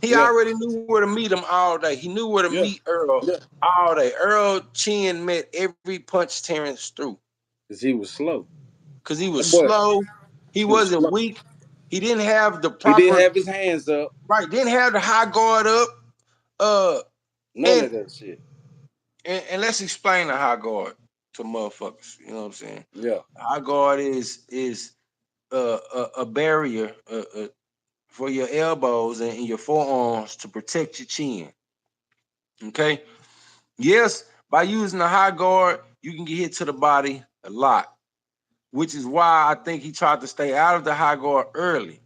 he Yeah. already knew where to meet him all day. He knew where to Yeah. meet Earl Yeah. all day. Earl chin met every punch Terrance threw Because he was slow. because he was That boy, slow. He he was wasn't slow. weak. He didn't have the He didn't proper have his hands up. right. Didn't have the high guard up. Uh, None and of that shit. and let's explain the high guard to motherfuckers. You know what I'm saying? Yeah. High guard is a barrier for your elbows and your forearms to protect your chin. Okay. Yes, by using the high guard, you can get hit to the body a lot, which is why I think he tried to stay out of the high guard early.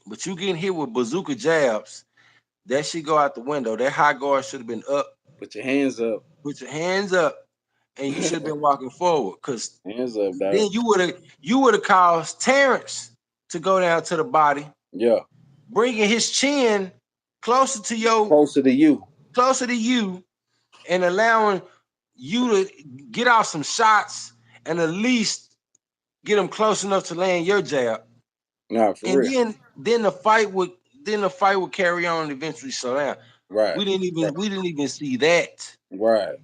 But you getting hit with bazooka jabs, that should go out the window. That high guard should have been up. Put your hands up. Put your hands up, and you should have been walking forward. Cause Hands up, then dog. you would have caused Terrance to go down to the body, Yeah. bringing his chin closer to your Closer to you. closer to you, and allowing you to get off some shots and at least get them close enough to land your jab. Nah, for And real. then the fight would carry on and eventually slow down. Right. We didn't Right. even we didn't even see that. Right.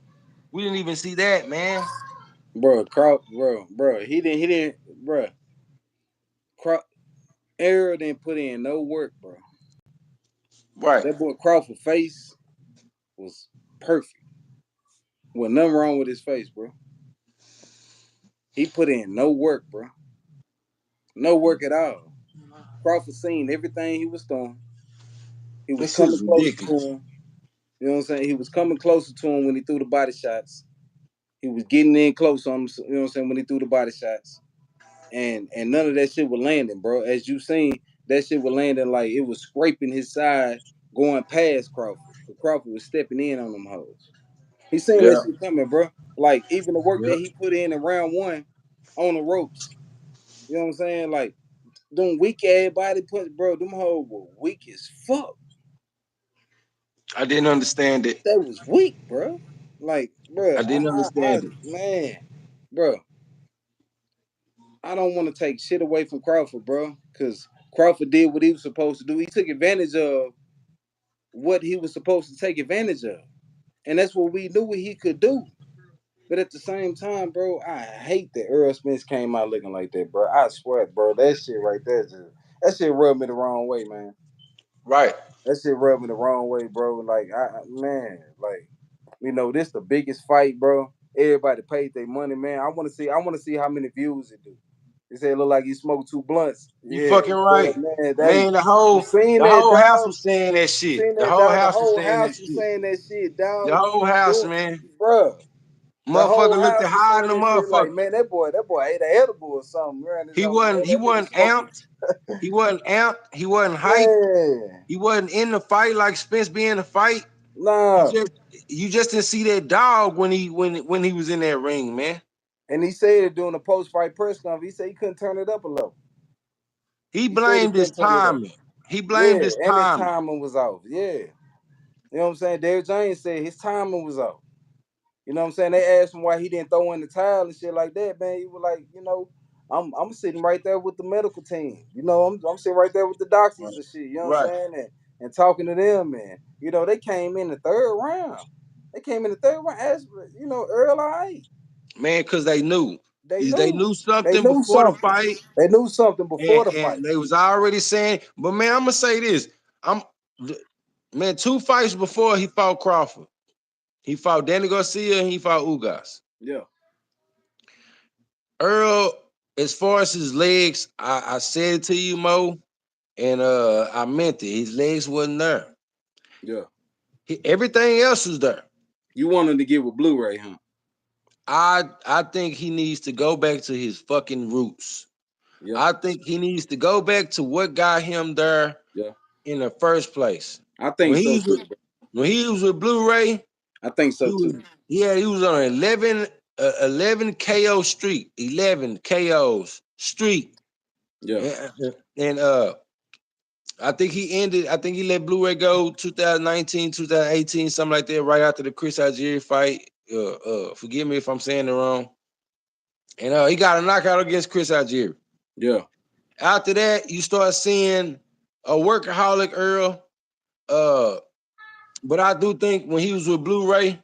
We didn't even see that, man. Bro. He didn't, bro. Craw, Errol didn't put in no work, bro. Right. That boy Crawford face was perfect. With nothing wrong with his face, bro. He put in no work, bro. No work at all. Crawford seen everything he was doing. He was This shit coming is closer to ridiculous. him. You know what I'm saying? He was coming closer to him when he threw the body shots. He was getting in close on him, you know what I'm saying, when he threw the body shots. And none of that shit was landing, bro. As you seen, that shit was landing like it was scraping his side going past Crawford. But Crawford was stepping in on them hoes. He seen that Yeah. shit coming, bro. Like even the work that Yep. he put in round one on the ropes. You know what I'm saying? Like them weak ass body punch, bro. Them hoes were weak as fuck. I didn't understand it. That was weak, bro. Like, bro, I didn't I understand it. man, bro. I don't want to take shit away from Crawford, bro, because Crawford did what he was supposed to do. He took advantage of what he was supposed to take advantage of, and that's what we knew he could do. But at the same time, bro, I hate that Errol Spence came out looking like that, bro. I swear, bro, that shit right there, that shit rubbed me the wrong way, man. Right. That shit rubbed me the wrong way, bro. Like, man, like, this the biggest fight, bro. Everybody paid their money, man. I want to see how many views it do. He said it looked like he smoked two blunts. You Yeah, fucking but right. man, Man, you seen the that whole house dog? was saying that You shit. seen The that whole dog? The house was whole saying that house was shit. saying that shit. The Dog, whole house, doing, man. bruh. The Motherfucker whole looked at house was hiding saying the that shit. Like, motherfucker. man, that boy ate an edible or something. Man, He man, wasn't he that nigga wasn't smoking. amped. He wasn't amped. He wasn't hyped. Man, He wasn't in the fight like Spence be in the fight. He nah. just you just didn't see that dog when he was in that ring, man. And he said during the post fight press conference, he said he couldn't turn it up a level. He He said he blamed his couldn't turn it up. timing. He blamed Yeah, his and his timing. timing was off. Yeah. You know what I'm saying? Derrick James said his timing was off. You know what I'm saying? They asked him why he didn't throw in the towel and shit like that, man. He was like, I'm sitting right there with the medical team. I'm sitting right there with the doctors and shit. You know what I'm Right. saying? And talking to them, man. They came in the third round. They came in the third round. Earl, all right. Man, because they knew. They They knew. knew They something knew before the something. fight. They knew something before the And fight. they was already saying, but man, I'm gonna say this. I'm man, 2 fights before he fought Crawford. He fought Danny Garcia and he fought Ugas. Yeah. Earl, as far as his legs, I said it to you, Mo, and I meant it. His legs wasn't there. Yeah. Everything else was there. You want him to get with Blu-ray, huh? I think he needs to go back to his fucking roots. Yeah. I think he needs to go back to what got him there Yeah. in the first place. I think When so he was too, bro. when he was with Blu-ray, I think he so was too. he was on 11 KO streak, 11 KOs streak, Yeah. and I think he let Blu-ray go 2019, 2018, something like that, right after the Chris Algieri fight. Forgive me if I'm saying it wrong. And he got a knockout against Chris Algieri. Yeah. After that, you start seeing a workaholic Earl. Uh, but I do think when he was with Blu-ray,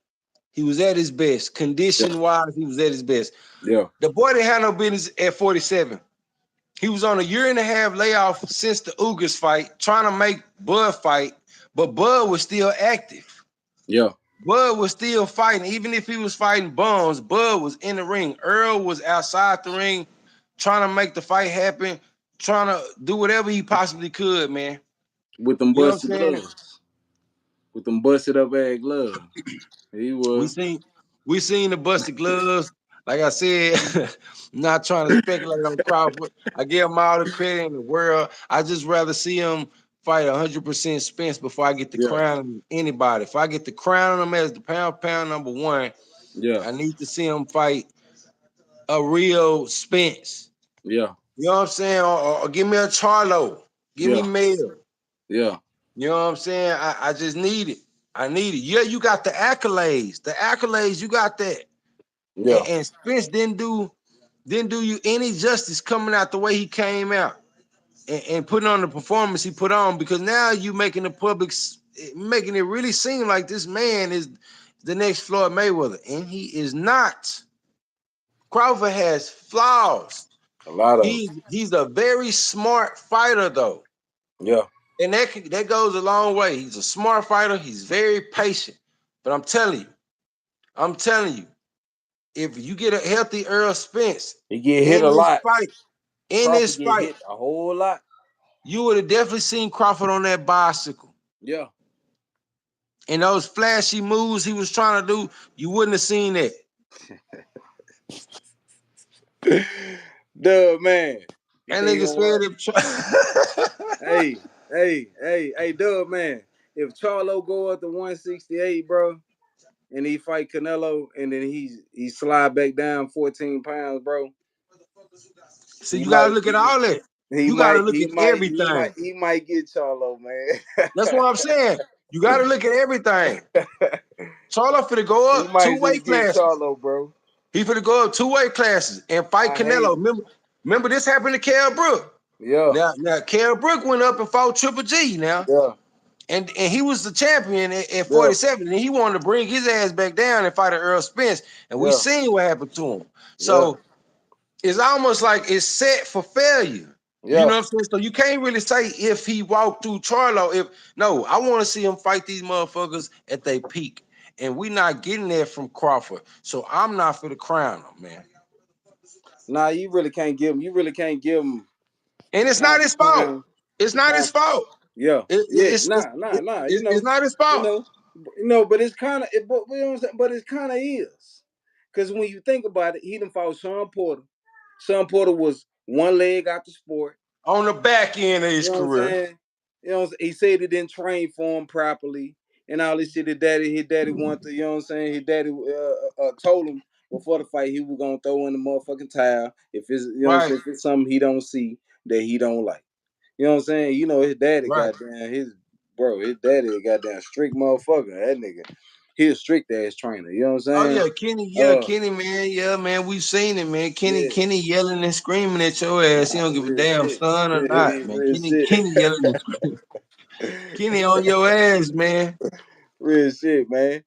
he was at his best. Yeah. Condition wise, he was at his best. Yeah. The boy didn't have no business at 47. He was on a year and a half layoff since the Ugas fight, trying to make Bud fight, but Bud was still active. Yeah. Bud was still fighting. Even if he was fighting bums, Bud was in the ring. Earl was outside the ring trying to make the fight happen, trying to do whatever he possibly could, man. With them You know what I'm busted saying? gloves. With them busted up ass gloves. He We was. seen we seen the busted gloves. Like I said, not trying to speculate on Crawford. I give him all the credit in the world. I just rather see him fight 100% Spence before I get the Yeah. crown on anybody. If I get the crown on him as the pound number one, Yeah. I need to see him fight a real Spence. Yeah. You know what I'm saying? Or give me a Charlo. Give me Yeah. Mel. Yeah. You know what I'm saying? I just need it. I need it. Yeah, you got the accolades. The accolades, you got that. Yeah. And Spence didn't do you any justice coming out the way he came out and putting on the performance he put on, because now you making the public making it really seem like this man is the next Floyd Mayweather, and he is not. Crawford has flaws. A lot of them. He's a very smart fighter though, Yeah. and that goes a long way. He's a smart fighter. He's very patient, but I'm telling you, if you get a healthy Errol Spence He get hit in a this lot. fight, in Crawford this get fight, hit a whole lot. you would have definitely seen Crawford on that bicycle. Yeah. And those flashy moves he was trying to do, you wouldn't have seen that. Duh, man. You That think he nigga gonna run? said it. Hey, Dub, man. If Charlo go up to 168, bro, and he fight Canelo, and then he slide back down 14 pounds, bro, See, he you gotta might look at he all that. he You gotta might look he at might he might everything. he might get Charlo, man. That's what I'm saying. You gotta look at everything. Charlo finna go He up two might just weight get classes. Charlo, bro. He finna go up 2 weight classes and fight I hate Canelo. it. Remember this happened to Kell Brook. Yeah, Now Kell Brook went up and fought Triple G now. yeah, And he was the champion at yeah, 47, and he wanted to bring his ass back down and fight Earl Spence, and we yeah, seen what happened to him. yeah, So it's almost like it's set for failure. You yeah. know what I'm saying? So you can't really say if he walked through Charlo. If no, I want to see him fight these motherfuckers at their peak, and we not getting there from Crawford. So I'm not for the crown him, man. Nah, you really can't give him. You really can't give him And it's not not his the fault. time. It's The not his time. fault. Yeah, It, yeah. it's, it, Nah. it's not his You fault. know, but it's kind of. But you know what I'm saying. But it kind of is, because when you think about it, he done fought Sean Porter. Sean Porter was one leg out the sport. On the back end of You his know what I'm career. saying? You know, he said he didn't train for him properly and all this shit. His daddy wanted to. You know what I'm saying? His daddy told him before the fight he was gonna throw in the motherfucking towel if it's you know what I'm Right, saying, if it's something he don't see that he don't like. You know what I'm saying? You know his daddy right. goddamn his daddy goddamn strict motherfucker. That nigga, he a strict ass trainer. You know what I'm Oh saying? Kenny, man, yeah, man, we've seen it, man. Yeah, Kenny yelling and screaming at your ass. He nah, don't give a real damn shit. son or not, man. Real shit. Kenny yelling and screaming. Kenny on your ass, man. Real shit, man.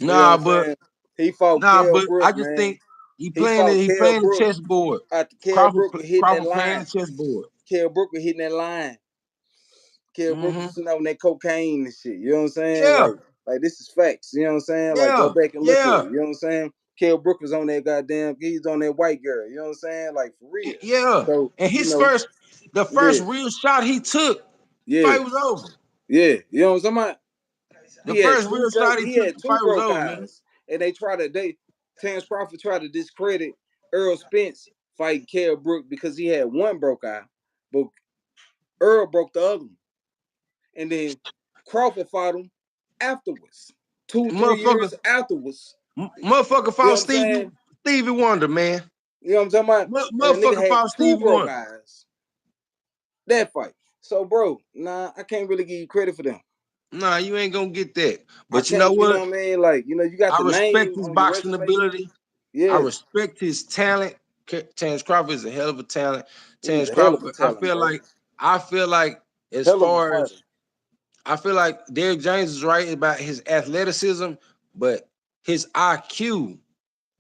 You know what Nah, I'm but saying? He fought nah, Kell but I Brook, just man. think he Kell playing the Brook chessboard. after Kell Brook was hitting that Crawford playing line. the chessboard. Kell Brook was hitting that line. Kell Brook Mm-hmm. was sitting on that cocaine and shit. You know what I'm saying? Yeah, Like this is facts. You know what I'm saying? Like go yeah, back and look at it. yeah, You know what I'm saying? Kell Brook was on that goddamn. He's on that white girl. You know what I'm saying? Like for real. yeah. So And you know, the yeah, first real shot he took, yeah, fight was over. yeah. You know what I'm saying? The first real shot he He took, had the two fight was broke over, man. eyes, and Terrance Crawford tried to discredit Errol Spence fighting Kell Brook because he had one broke eye, but Earl broke the other one, and then Crawford fought him afterwards, 2 3 years Motherfucker, afterwards. motherfucker You know fought what I'm saying? Stevie Wonder, man. You know what I'm talking about? And the nigga Motherfucker had fought two Stevie broke Wonder. eyes that fight. So, bro, nah, I can't really give you credit for them. Nah, you ain't gonna get that. I But you know can't, you know what? what I mean? Like, you got I the respect name his on your boxing resume. ability. I Yeah, respect his talent. Terrance Crawford is a hell of a talent. he's Terrance a hell of a Crawford, talent, bro. I feel like as Hell of a far as fighter. I feel like Derrick James is right about his athleticism, but his IQ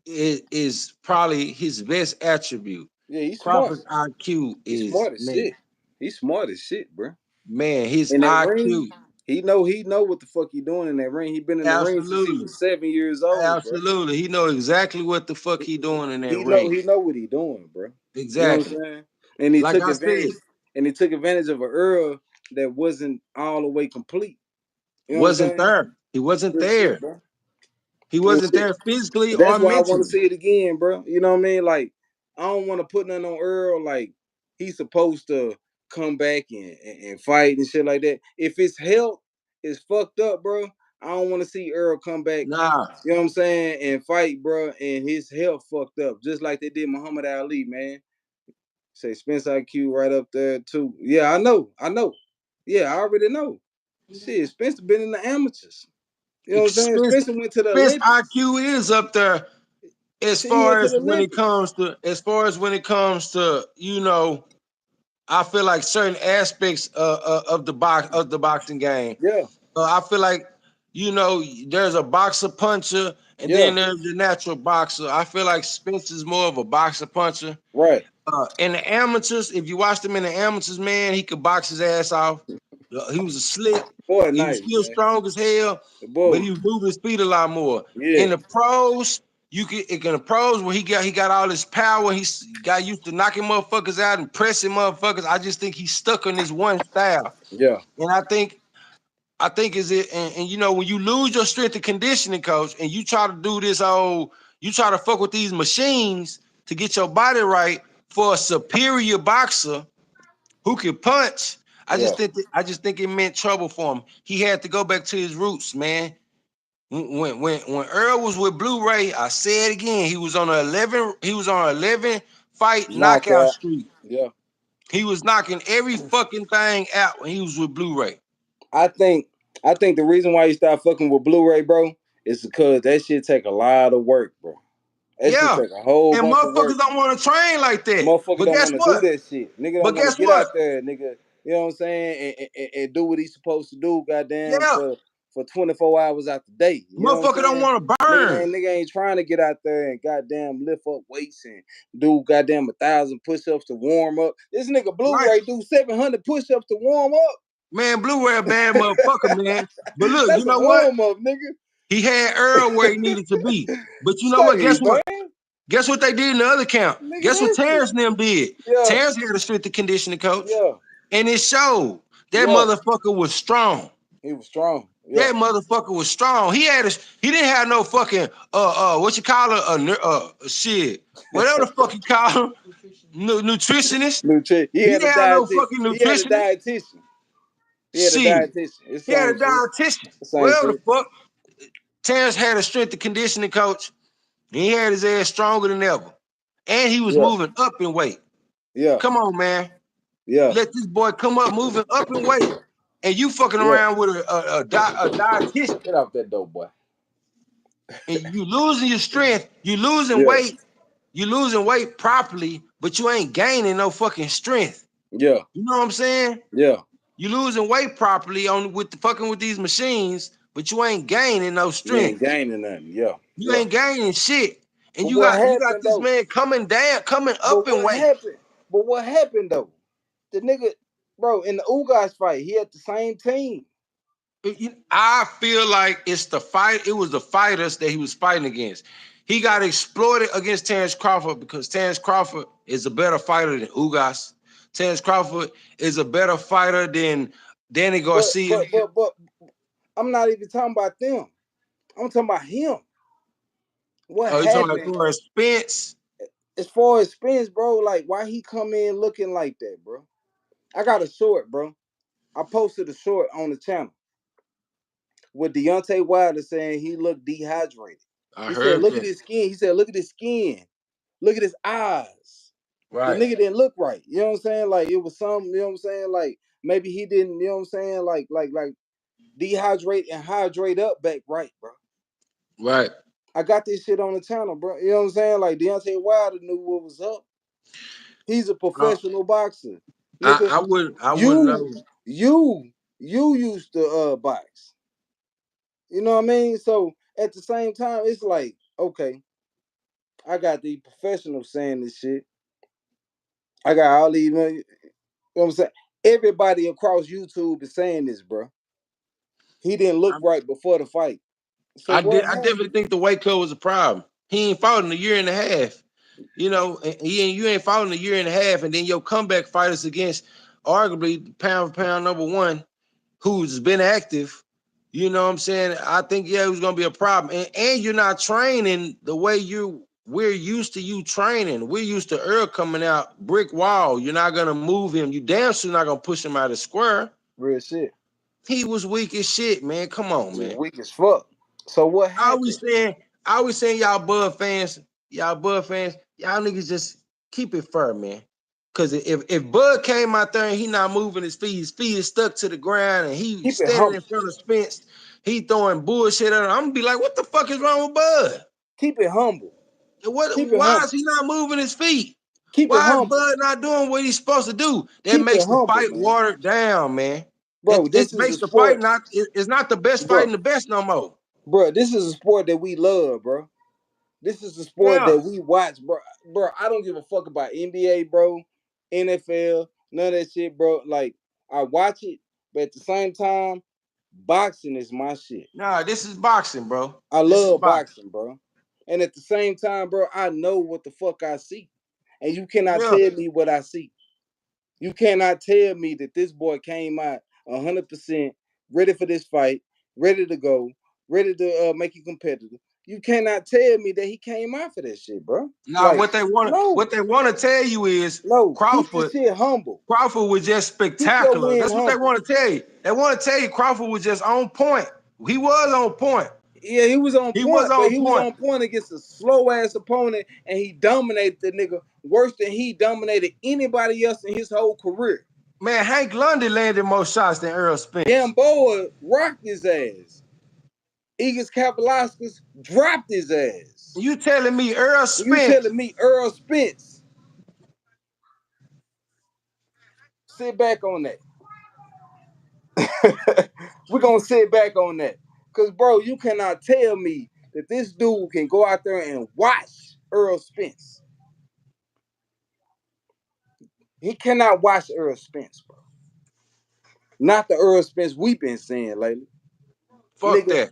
is probably his best attribute. Yeah, he's smart. Crawford's IQ He's is smart as shit. He's smart as shit, bro. his In that ring, IQ. he know what the fuck he doing in that ring. He been in the ring since he Absolutely. was 7 years old, bro. Absolutely. He know exactly what the fuck he doing in that He ring. know what he doing, bro. You know what Exactly. I'm saying? And he Like took I advantage. said, And he took advantage of a Earl that wasn't all the way complete. You know what I'm wasn't saying? there. He wasn't Real shit, there. bro. He Real wasn't shit. there physically That's or why I want to mentally. see it again, bro. You know what I mean? Like, I don't want to put nothing on Earl. Like, he's supposed to come back and fight and shit like that. If his health is fucked up, bro, I don't want to see Earl come back. Nah. You know what I'm saying? And fight, bro, and his health fucked up, just like they did Muhammad Ali, man. Say Spence IQ right up there too. Yeah, I know. Yeah, I already know. Shit, Spence been in the amateurs. You know what I'm saying? Spence, Spencer went to the Spence Olympics. IQ is up there Shit, he went to the Olympics. when it comes to I feel like certain aspects of the boxing game. Yeah, I feel like there's a boxer puncher and yeah, then there's the natural boxer. I feel like Spence is more of a boxer puncher. right. In the amateurs, if you watched him in the amateurs, man, he could box his ass off. He was a slick. Boy, He was nice, still man. strong as hell, The but boy. he was moving his feet a lot more. Yeah, In the pros, in the pros where he got all his power, he got used to knocking motherfuckers out and pressing motherfuckers. I just think he's stuck on this one style, yeah, and I think is it, and when you lose your strength and conditioning coach, and you try to do this you try to fuck with these machines to get your body right for a superior boxer who can punch. yeah. I just think it meant trouble for him. He had to go back to his roots, man. When Earl was with Blu-ray, I say it again, he was on a 11 fight knockout Knockout. streak. Yeah. He was knocking every fucking thing out when he was with Blu-ray. I think I think the reason why you start fucking with Blu-ray, bro, is because that shit take a lot of work, bro. That shit Yeah. take a whole And bunch of motherfuckers work. don't want to train like that. Motherfucker But don't guess want to do what? that shit. Nigga But don't want to guess get what? out there, nigga. You know what I'm saying? And do what he's supposed to do, goddamn, Yeah. for 24 hours out the day. You know what I'm Motherfucker don't saying? want to Nigga burn. ain't trying to get out there and goddamn lift up weights and do goddamn 1,000 push-ups to warm up. This nigga Right. Blu-ray do 700 push-ups to warm up. Man, Blu-ray a bad motherfucker, man. But look, you That's a know what? warm up, nigga. He had Earl where he needed to be. But you know what? Say, Guess what? man. Guess what they did in the other camp? Nigga, Guess what that shit. Terrance and them did? Yeah, Terrance had a strength and conditioning coach, yeah, and it showed that yeah. motherfucker was strong. He was strong. Yeah. That motherfucker was strong. He didn't have no fucking what you call it shit. Whatever the fuck you call him, nutritionist. He He had a didn't have no dietitian. fucking He had a nutritionist. dietitian. He had a Shit. dietitian. It's He had a same shit. dietitian. Same Whatever the shit. fuck. Terrence had a strength and conditioning coach. And he had his ass stronger than ever. And he was Yeah, moving up in weight. yeah, Come on, man. yeah, Let this boy come up moving up in weight. And you fucking yeah. around with a dietitian. Get off that dope, boy. And you losing your strength. Yeah, You losing weight properly, but you ain't gaining no fucking strength. yeah, You know what I'm saying? yeah. You losing weight properly on with the fucking with these machines, but you ain't gaining no You ain't strength. gaining nothing. Yeah, You yeah. ain't gaining shit. And But you what got happened this though? man coming down, coming But up in what weight. happened? But what happened though? The nigga, bro, in the Ugas fight, he had the same team. I feel like it's the fight. It was the fighters that he was fighting against. He got exploited against Terrance Crawford because Terrance Crawford is a better fighter than Ugas. Terrance Crawford is a better fighter than Danny But Garcia. but but but I'm not even talking about them. I'm talking about him. What Oh, you talking about happened Terrance Spence? as far as Spence, bro? Like, why he come in looking like that, bro? I got a short, bro. I posted a short on the channel with Deontay Wilder saying he looked dehydrated. I He said, heard "Look at that. his skin." He said, "Look at his skin. Look at his eyes." The Right, nigga didn't look right. You know what I'm saying? Like it was some. You know what I'm saying? Like maybe he didn't. You know what I'm saying? Like dehydrate and hydrate up back right, bro. right. I got this shit on the channel, bro. You know what I'm saying? Like Deontay Wilder knew what was up. He's a Uh, professional boxer, nigga. I wouldn't You, know. you used to box. You know what I mean? So at the same time, it's like, okay, I got the professionals saying this shit. I got all these, you know what I'm saying? Everybody across YouTube is saying this, bro. He didn't look right before the fight. So what I definitely happened? think the weight cut was a problem. He ain't fought in a year and a half. You know, you ain't fought in a year and a half, and then your comeback fighters against arguably pound for pound number one, who's been active. You know what I'm saying? I think yeah, it was gonna be a problem. And you're not training the way we're used to you training. We're used to Earl coming out brick wall. You're not gonna move him. You damn sure not gonna push him out of square. Real shit. He was weak as shit, man. Come on, He was man. weak as fuck. So what I always happened? saying, I always saying, y'all Bud fans, y'all niggas just keep it firm, man. Cause if Bud came out there and he not moving his feet is stuck to the ground, and he Keep it standing humble. in front of Spence, he throwing bullshit at him. I'm gonna be like, what the fuck is wrong with Bud? Keep it humble. What? Keep it Why is humble. he not moving his feet? Keep it Why is humble. Bud not doing what he's supposed to do? That Keep it makes the humble, fight man. watered down, man. Bro, It this is a makes the fight sport. not. It's not the best Bro, fighting the best no more. bro, this is a sport that we love, bro. This is a sport Yeah. that we watch, bro. Bro, I don't give a fuck about NBA, bro, NFL, none of that shit, bro. Like, I watch it, but at the same time, boxing is my shit. Nah, this is boxing, bro. I This is love boxing. boxing, bro. And at the same time, bro, I know what the fuck I see. And you cannot Yeah. tell me what I see. You cannot tell me that this boy came out 100% ready for this fight, ready to go, ready to make you competitive. You cannot tell me that he came out for that shit, bro. Now, Like, what no, they want to tell you is no, keep this Crawford. shit humble. Crawford was just Keep your spectacular. win That's what they humble. want to tell you. They want to tell you Crawford was just on point. He was on point. Yeah, he was on He was point, but on he was point. on point against a slow ass opponent, and he dominated the nigga worse than he dominated anybody else in his whole career. Man, Hank Lundy landed more shots than Errol Spence. Gamboa rocked his ass. Egas Kavalauskas dropped his ass. You telling me Errol And you Spence? telling me Errol Spence? Sit back on that. We're gonna sit back on that. Cause bro, you cannot tell me that this dude can go out there and watch Errol Spence. He cannot watch Errol Spence, bro. Not the Earl Spence we've been seeing lately. Fuck Nigga, that.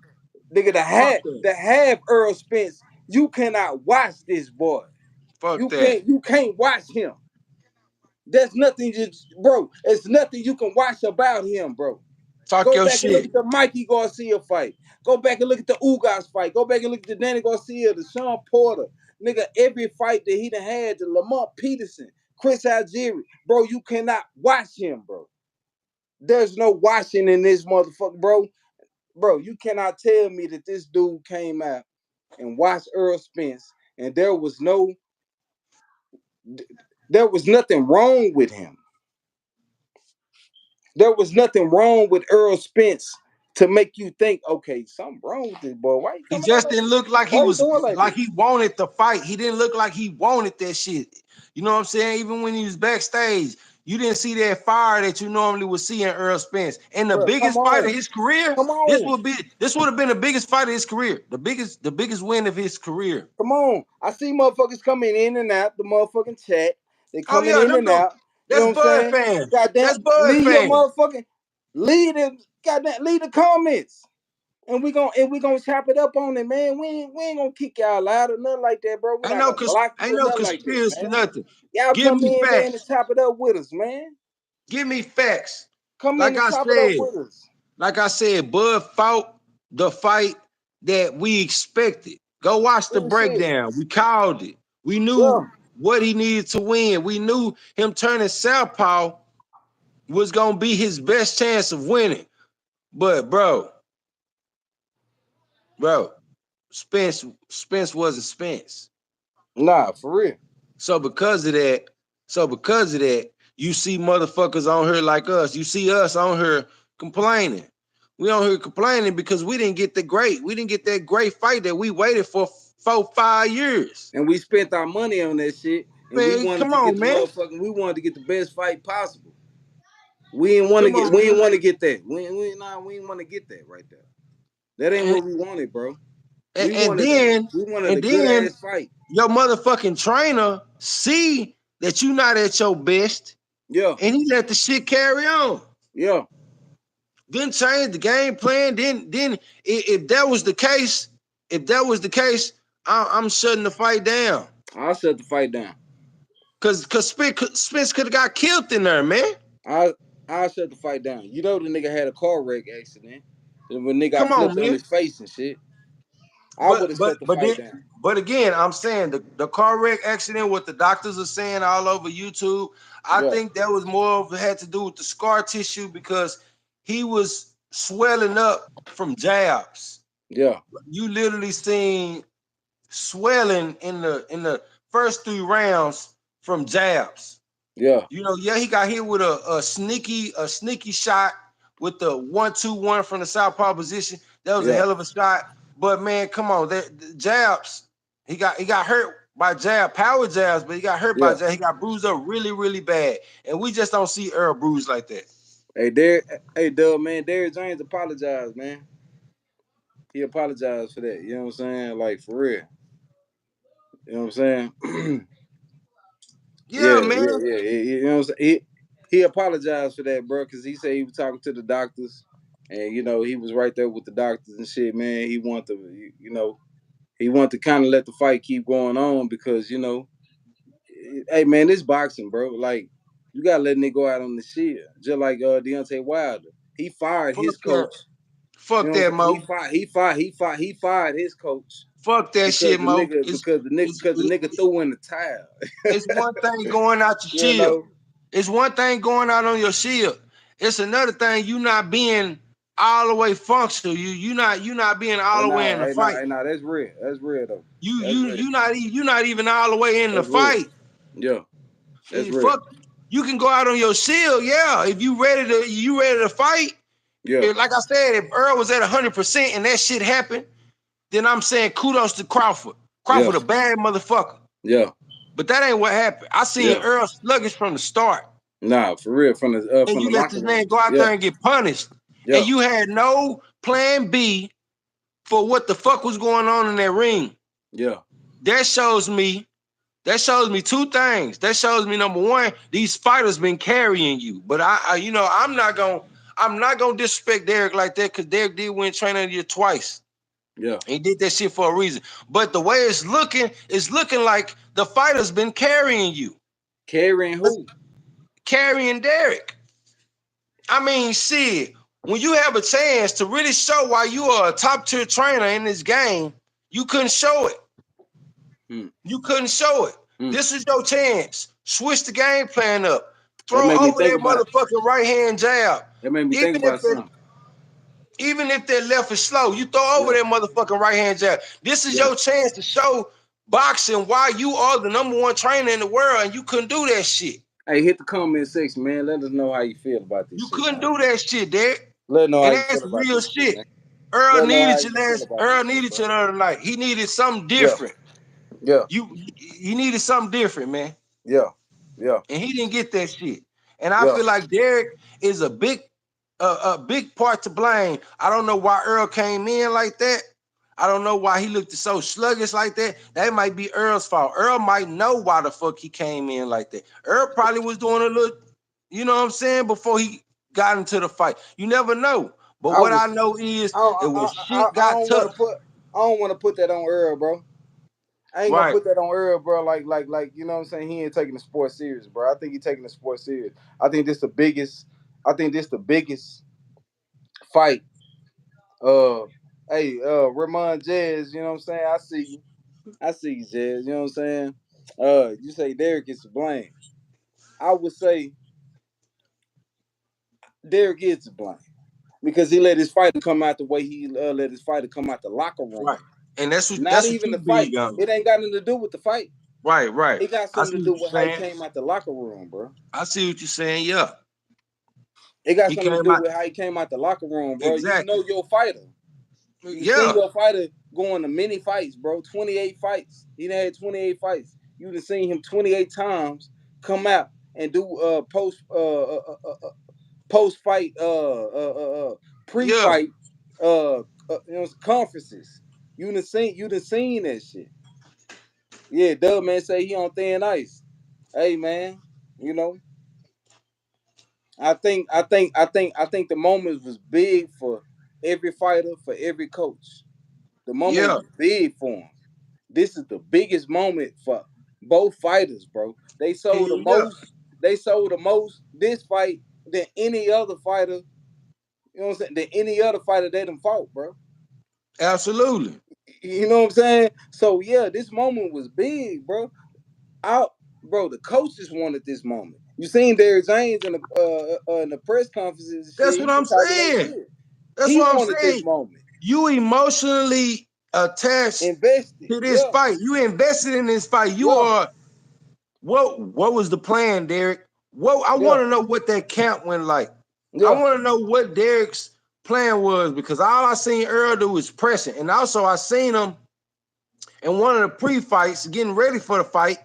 nigga, Fuck that. the have Earl Spence You cannot watch this boy. Fuck You that. can't watch him. There's nothing just bro. It's nothing you can watch about him, bro. Talk Go your back and look shit. at the Mikey Garcia fight. Go back and look at the Ugas fight. Go back and look at the Danny Garcia, the Sean Porter. Nigga, every fight that he done had, the Lamont Peterson, Chris Algieri. Bro, you cannot watch him, bro. There's no watching in this motherfucker, bro. Bro, you cannot tell me that this dude came out and watched Errol Spence and there was nothing wrong with him. There was nothing wrong with Errol Spence to make you think, okay, something wrong with this boy. Why you He coming out just like didn't this? look like he Why you was doing like like this? he wanted the fight. He didn't look like he wanted that shit. You know what I'm saying? Even when he was backstage, you didn't see that fire that you normally would see in Earl Spence. And the Bro, come biggest fight of on. his career, Come on. this would have been the biggest fight of his career. The biggest win of his career. Come on. I see motherfuckers coming in and out the motherfucking chat. They Oh coming yeah, in them and dudes. out. You know That's what I'm Bud saying? fans. Goddamn, That's Bud leave your fans. motherfucking leave them. Goddamn, leave the comments. And we gonna chop it up on it, man. We ain't gonna kick y'all out or nothing like that, bro. We're Ain't not no gonna block you ain't or no nothing like that, conspiracy, man. nothing. Y'all Give come me in, man, and facts. chop it up with us, man. Give me facts. Come in Like and I chop it up said. with us. Like I said, Bud fought the fight that we expected. Go watch the Real shit. breakdown. We called it. We knew Yeah. what he needed to win. We knew him turning southpaw was gonna be his best chance of winning. But bro, Spence wasn't Spence. Nah, for real. So because of that, you see motherfuckers on here like us. You see us on here complaining. We on here complaining because we didn't get that great fight that we waited for 4, 5 years. And we spent our money on that shit, and we Man, wanted come to get on, the man. motherfucking. We wanted to get the best fight possible. We didn't want to Come get. on, We didn't man. want to get that. We didn't want to get that right there. That ain't And, what we wanted, bro. and, and then We wanted a and good then ass fight. your motherfucking trainer see that you not at your best, Yeah, and he let the shit carry on. yeah. Didn't change the game plan. Then if that was the case, I'm shutting the fight down. I'll shut the fight down. Cause Spence could have got killed in there, man. I I'll shut the fight down. You know the nigga had a car wreck accident. And when nigga got Come on, flipped on man. his face and shit. I would But have but shut the but fight then down. but again, I'm saying the car wreck accident, what the doctors are saying all over YouTube, I Yeah, think that was more of had to do with the scar tissue because he was swelling up from jabs. yeah, You literally seen swelling in the first 3 rounds from jabs. yeah, You know, yeah, he got hit with a sneaky shot with the 1-2-1 from the southpaw position. That was a yeah, hell of a shot. But man, come on, the jabs. He got hurt by power jabs, but he got hurt by yeah. jabs. He got bruised up really, really bad. And we just don't see Earl bruised like that. Hey, Dub, man, Derrick James apologized, man. He apologized for that. You know what I'm saying? Like for real. You know what I'm saying? Yeah, Yeah, man. yeah, yeah. You know what I'm saying? He apologized for that, bro, because he said he was talking to the doctors, and he was right there with the doctors and shit, man. He wanted to, he wanted to kind of let the fight keep going on because hey man, this boxing, bro. Like you gotta let nigga go out on the shit, just like Deontay Wilder. He fired Fuck his that. coach. You Fuck know what that, I'm saying? Mo. He fired his coach Fuck that because shit, the Mo. nigga It's because the nigga it's because the nigga threw in the towel. it's one thing going out your you shield. know? It's one thing going out on your shield. It's another thing you not being all the way functional. You not being all Hey, the nah, way in the hey, nah, fight. hey, nah, that's real. That's real though. You That's you real. you not you not even all the way in the That's real. fight. Yeah, that's real. Fuck, you can go out on your shield, yeah. If you ready to fight. Yeah, Like I said, if Earl was at 100% and that shit happened, then I'm saying kudos to Crawford. yeah, Crawford a bad motherfucker. yeah, But that ain't what happened. I seen yeah. Earl sluggish from the start. Nah, for real. And From the you let locker this man rooms. go out Yeah, there and get punished. And yeah, you had no plan B for what the fuck was going on in that ring. yeah, That shows me, that shows me two things. That shows me number one, these fighters been carrying you. But I'm not gonna disrespect Derek like that because Derek did win trainer of the year twice. Yeah. He did that shit for a reason. But the way it's looking like the fighter's been carrying you. Carrying who? Carrying Derek. I mean, shit. When you have a chance to really show why you are a top tier trainer in this game, you couldn't show it. Hmm. You couldn't show it. Hmm. This is your chance. Switch the game plan up. That Throw made me over think that about. motherfucking right hand jab. That made me think Even if about it, something. even if that left is slow, you throw over Yeah. that motherfucking right hand jab. This is Yeah. your chance to show boxing why you are the number one trainer in the world, and you couldn't do that shit. Hey, hit the comment section, man. Let us know how you feel about this You shit, couldn't man. do that shit, Derek. Let us know how And you that's feel about real this shit, shit. man. Earl Let us know how needed you you feel last. about Earl this shit, needed bro. you the other night. He needed something Yeah. different. Yeah. You needed something different, man. Yeah. Yeah. And he didn't get that shit. And I Yeah. feel like Derek is a big part to blame. I don't know why Earl came in like that. I don't know why he looked so sluggish like that. That might be Earl's fault. Earl might know why the fuck he came in like that. Earl probably was doing a little, you know what I'm saying, before he got into the fight. You never know. But I what I was. know is it I, was I, shit I got don't want to tough. put. I don't want to put that on Earl, bro. I ain't gonna Right, put that on Earl, bro. Like, you know what I'm saying? He ain't taking the sport serious, bro. I think he taking the sport serious. I think this the biggest. I think this the biggest fight. Uh, hey, Ramon Jazz. You know what I'm saying? I see you. I see you, Jazz. You know what I'm saying? You say Derek is to blame. I would say Derek is to blame because he let his fighter come out the way he let his fighter come out the locker room. right. And that's what Not that's what even you the fight. big on. It ain't got nothing to do with the fight. Right, right. It got I something see to what do you're with how he saying. came out the locker room, bro. I see what you're saying. Yeah. It got He something to came do out with how he came out the locker room, bro. You know exactly. your fighter. You seen Yeah, your fighter going to many fights, bro. 28 fights. He done had 28 fights. You done seen him 28 times come out and do post fight pre yeah. fight conferences. You done seen that shit. Yeah, Dub man say he on thin ice. Hey man, you know, I think the moment was big for every fighter, for every coach. The moment Yeah, was big for him. This is the biggest moment for both fighters, bro. hell yeah. They sold the most this fight than any other fighter. You know what I'm saying? Than any other fighter they done fought, bro. Absolutely. You know what I'm saying? So yeah, this moment was big, bro. Out, bro. The coaches wanted this moment. You seen Derrick James in the press conferences and That's shit. what He been I'm talking that saying. shit. That's He what I'm wanted this saying. moment. You emotionally attached Invested. to this Yeah. fight. You invested in this fight. You Yeah. are what was the plan, Derek? What I Yeah. want to know what that camp went like. I Yeah. want to know what Derek's plan was because all I seen Earl do was pressing. And also I seen him in one of the pre-fights, getting ready for the fight.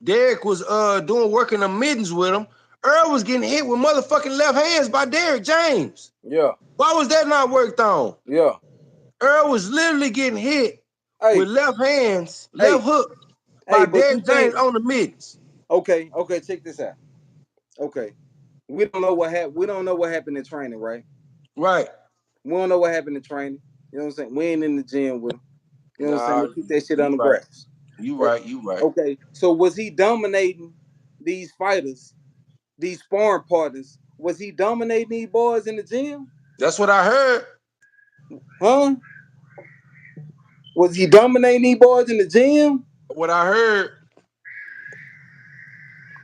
Derek was doing work in the middens with him. Earl was getting hit with motherfucking left hands by Derek James. Yeah. Why was that not worked on? Yeah. Earl was literally getting hit with Hey. left hands, left Hey. hook Hey. by But you Derek James think? on the middens. Okay. Okay. Check this out. Okay. We don't know what happened. We don't know what happened in training, right? Right. We don't know what happened in training. You know what I'm saying? We ain't in the gym with him. You know what I'm saying? Nah, They keep that shit you on the right. grass. You Oh, right. You right. okay. So was he dominating these fighters, these sparring partners? Was he dominating these boys in the gym? That's what I heard. Huh? Was he dominating these boys in the gym? What I heard.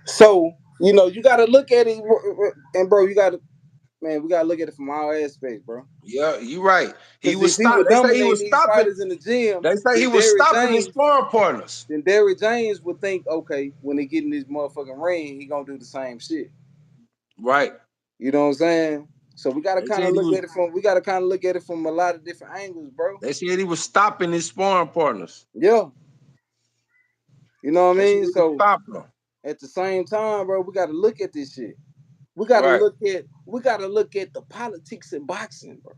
So, you got to look at it. And, bro, you got to, man, we got to look at it from all aspects, bro. Yeah, you right. He Because was if he was stop. They say he dominating was these stopping. fighters in the gym, They say he then was stopping his sparring partners. Derrick James would think, okay, when they get in this motherfucking ring, he gonna do the same shit. Right. You know what I'm saying? So we gotta They kind of said he look was. at it from we gotta kind of look at it from a lot of different angles, bro. They said he was stopping his sparring partners. Yeah, you know what I They said mean. he was So stopping them. at the same time, bro, we gotta look at this shit. Right. We gotta look at the politics in boxing, bro.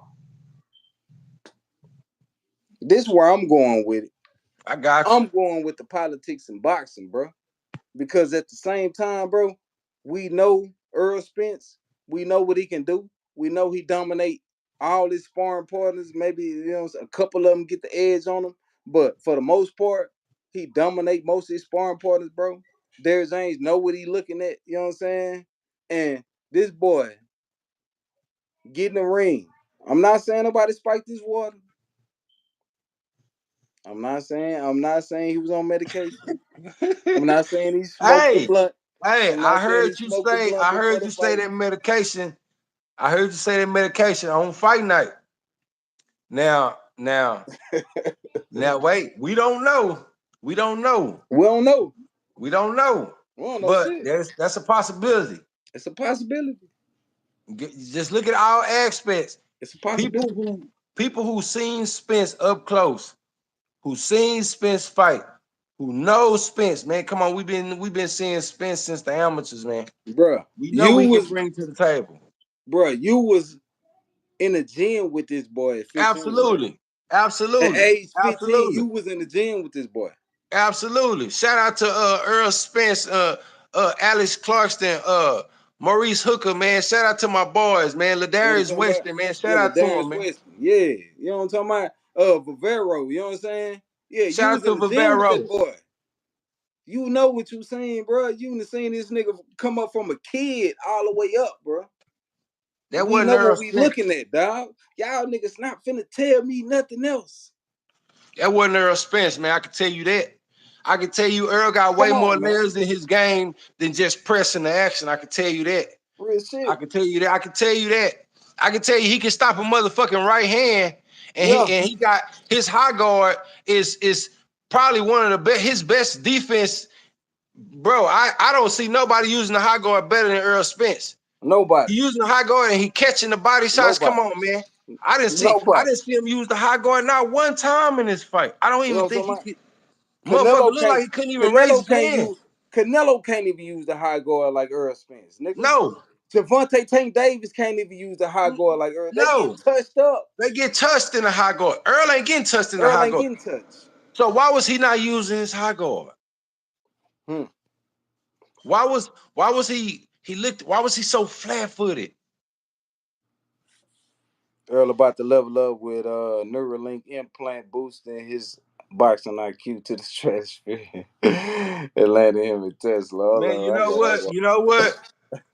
This is where I'm going with it. I got you. I'm going with the politics in boxing, bro. Because at the same time, bro, we know Errol Spence. We know what he can do. We know he dominate. all his sparring partners, maybe a couple of them get the edge on him, but for the most part, he dominate most of his sparring partners, bro. Darius James know what he looking at, you know what I'm saying? And this boy get in the ring. I'm not saying nobody spiked this water. I'm not saying he was on medication. I'm not saying he smoked the Hey, blunt. hey, I'm I not saying he heard you smoked the say, blunt I before heard the you say fight. that medication. I heard you say that medication on fight night. Now, wait, we don't know. We don't know. We don't know. We don't know. We don't know But shit. that's a possibility. It's a possibility. Just look at all aspects. It's a People possibility. who people who seen Spence up close, who seen Spence fight, who knows Spence, man. Come on, we've been seeing Spence since the amateurs, man. Bruh, We know you we can was bring to the table. you was in the gym with this boy at 15, bro. Absolutely. At Absolutely. age 15, Absolutely. you was in the gym with this boy. Absolutely. Shout out to Errol Spence, Alex Clarkston, Maurice Hooker, man. Shout out to my boys, man. You know what I'm Ladarius talking about? Weston, man. Yeah, Shout out to him, Ladarius man. Weston. Yeah. You know what I'm talking about? Vivero, you know what I'm saying? Yeah, you Shout out was to in the gym with this Vivero. boy. You know what you saying, bro. You done seen this nigga come up from a kid all the way up, bro. That We wasn't know Errol what we looking Spence. at, dog. Y'all niggas not finna tell me nothing else. That wasn't Errol Spence, man. I can tell you that. I can tell you Earl got way Come more on, man. layers in his game than just pressing the action. I can tell you that. Real I shit. can tell you that. I can tell you that. I can tell you he can stop a motherfucking right hand, and he Yeah, and he got his high guard is probably one of the best. His best defense, bro. I don't see nobody using the high guard better than Earl Spence. nobody. He using the high guard and he catching the body shots. Come Nobody. on, man. I Nobody. didn't see him use the high guard not one time in this fight. I don't You know even what I'm think talking he about? could. Motherfucker looked like he couldn't even raise Canelo his can't hand. use Canelo can't even use the high guard like Earl Spence, nigga. No, Javante Tank Davis can't even use the high guard like Earl. They getting no. touched up. They get touched in the high guard. Earl ain't getting touched in the Earl high ain't guard. getting touched. So why was he not using his high guard? Hmm. Why was he so flat footed? Earl about to level up with Neuralink implant boosting his boxing IQ to the stratosphere. Atlanta him and Tesla. Hold Man, you on, I know got what? You know what?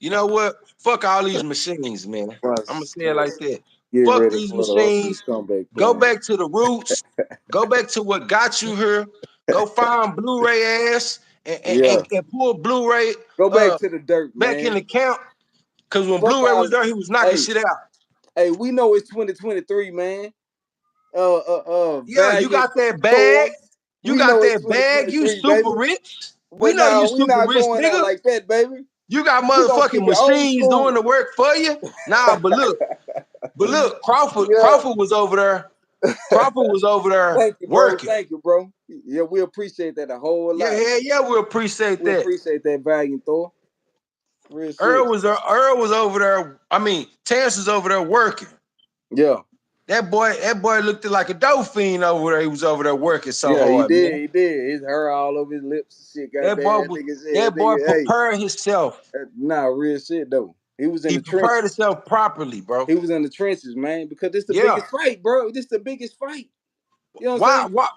You know what? Fuck all these machines, man. one. I'm gonna say it like that. Get Fuck ready these for the machines. comeback Go plan. back to the roots. Go back to what got you here. Go find Blu-ray ass and, and, Yeah. and, and pull Blu-ray Go back uh to the dirt, back in man. the count. Cause when Fuck Blu-ray all. was there, he was knocking Hey, shit out. hey, we know it's 2023, man. Yeah, you Valiant got that bag. Thor. You We got know it's that bag. You 2023, super baby. rich. We But know you no, we super not rich, going out nigga. like that, baby. You got We gonna keep motherfucking it old machines doing school. the work for you. Nah, but look, Yeah. Crawford was over there. Crawford was over there Thank you, bro. working. Thank you, bro. Yeah, we appreciate that a whole Yeah, lot, yeah, man. yeah. We appreciate We that. appreciate that Valiant Thor. Real shit. Earl was over there. I mean, Terrance was over there working. Yeah. That boy looked like a dope fiend over there. He was over there working so Yeah, he hard, man. did. He did. His hair all over his lips and shit. That boy Goddamn, was nigga said, that boy nigga, hey, prepared himself. nah, real shit though. He was in He the prepared trenches. himself properly, bro. He was in the trenches, man, because this the Yeah. biggest fight, bro. This the biggest fight. You know what I'm Why? saying? Why?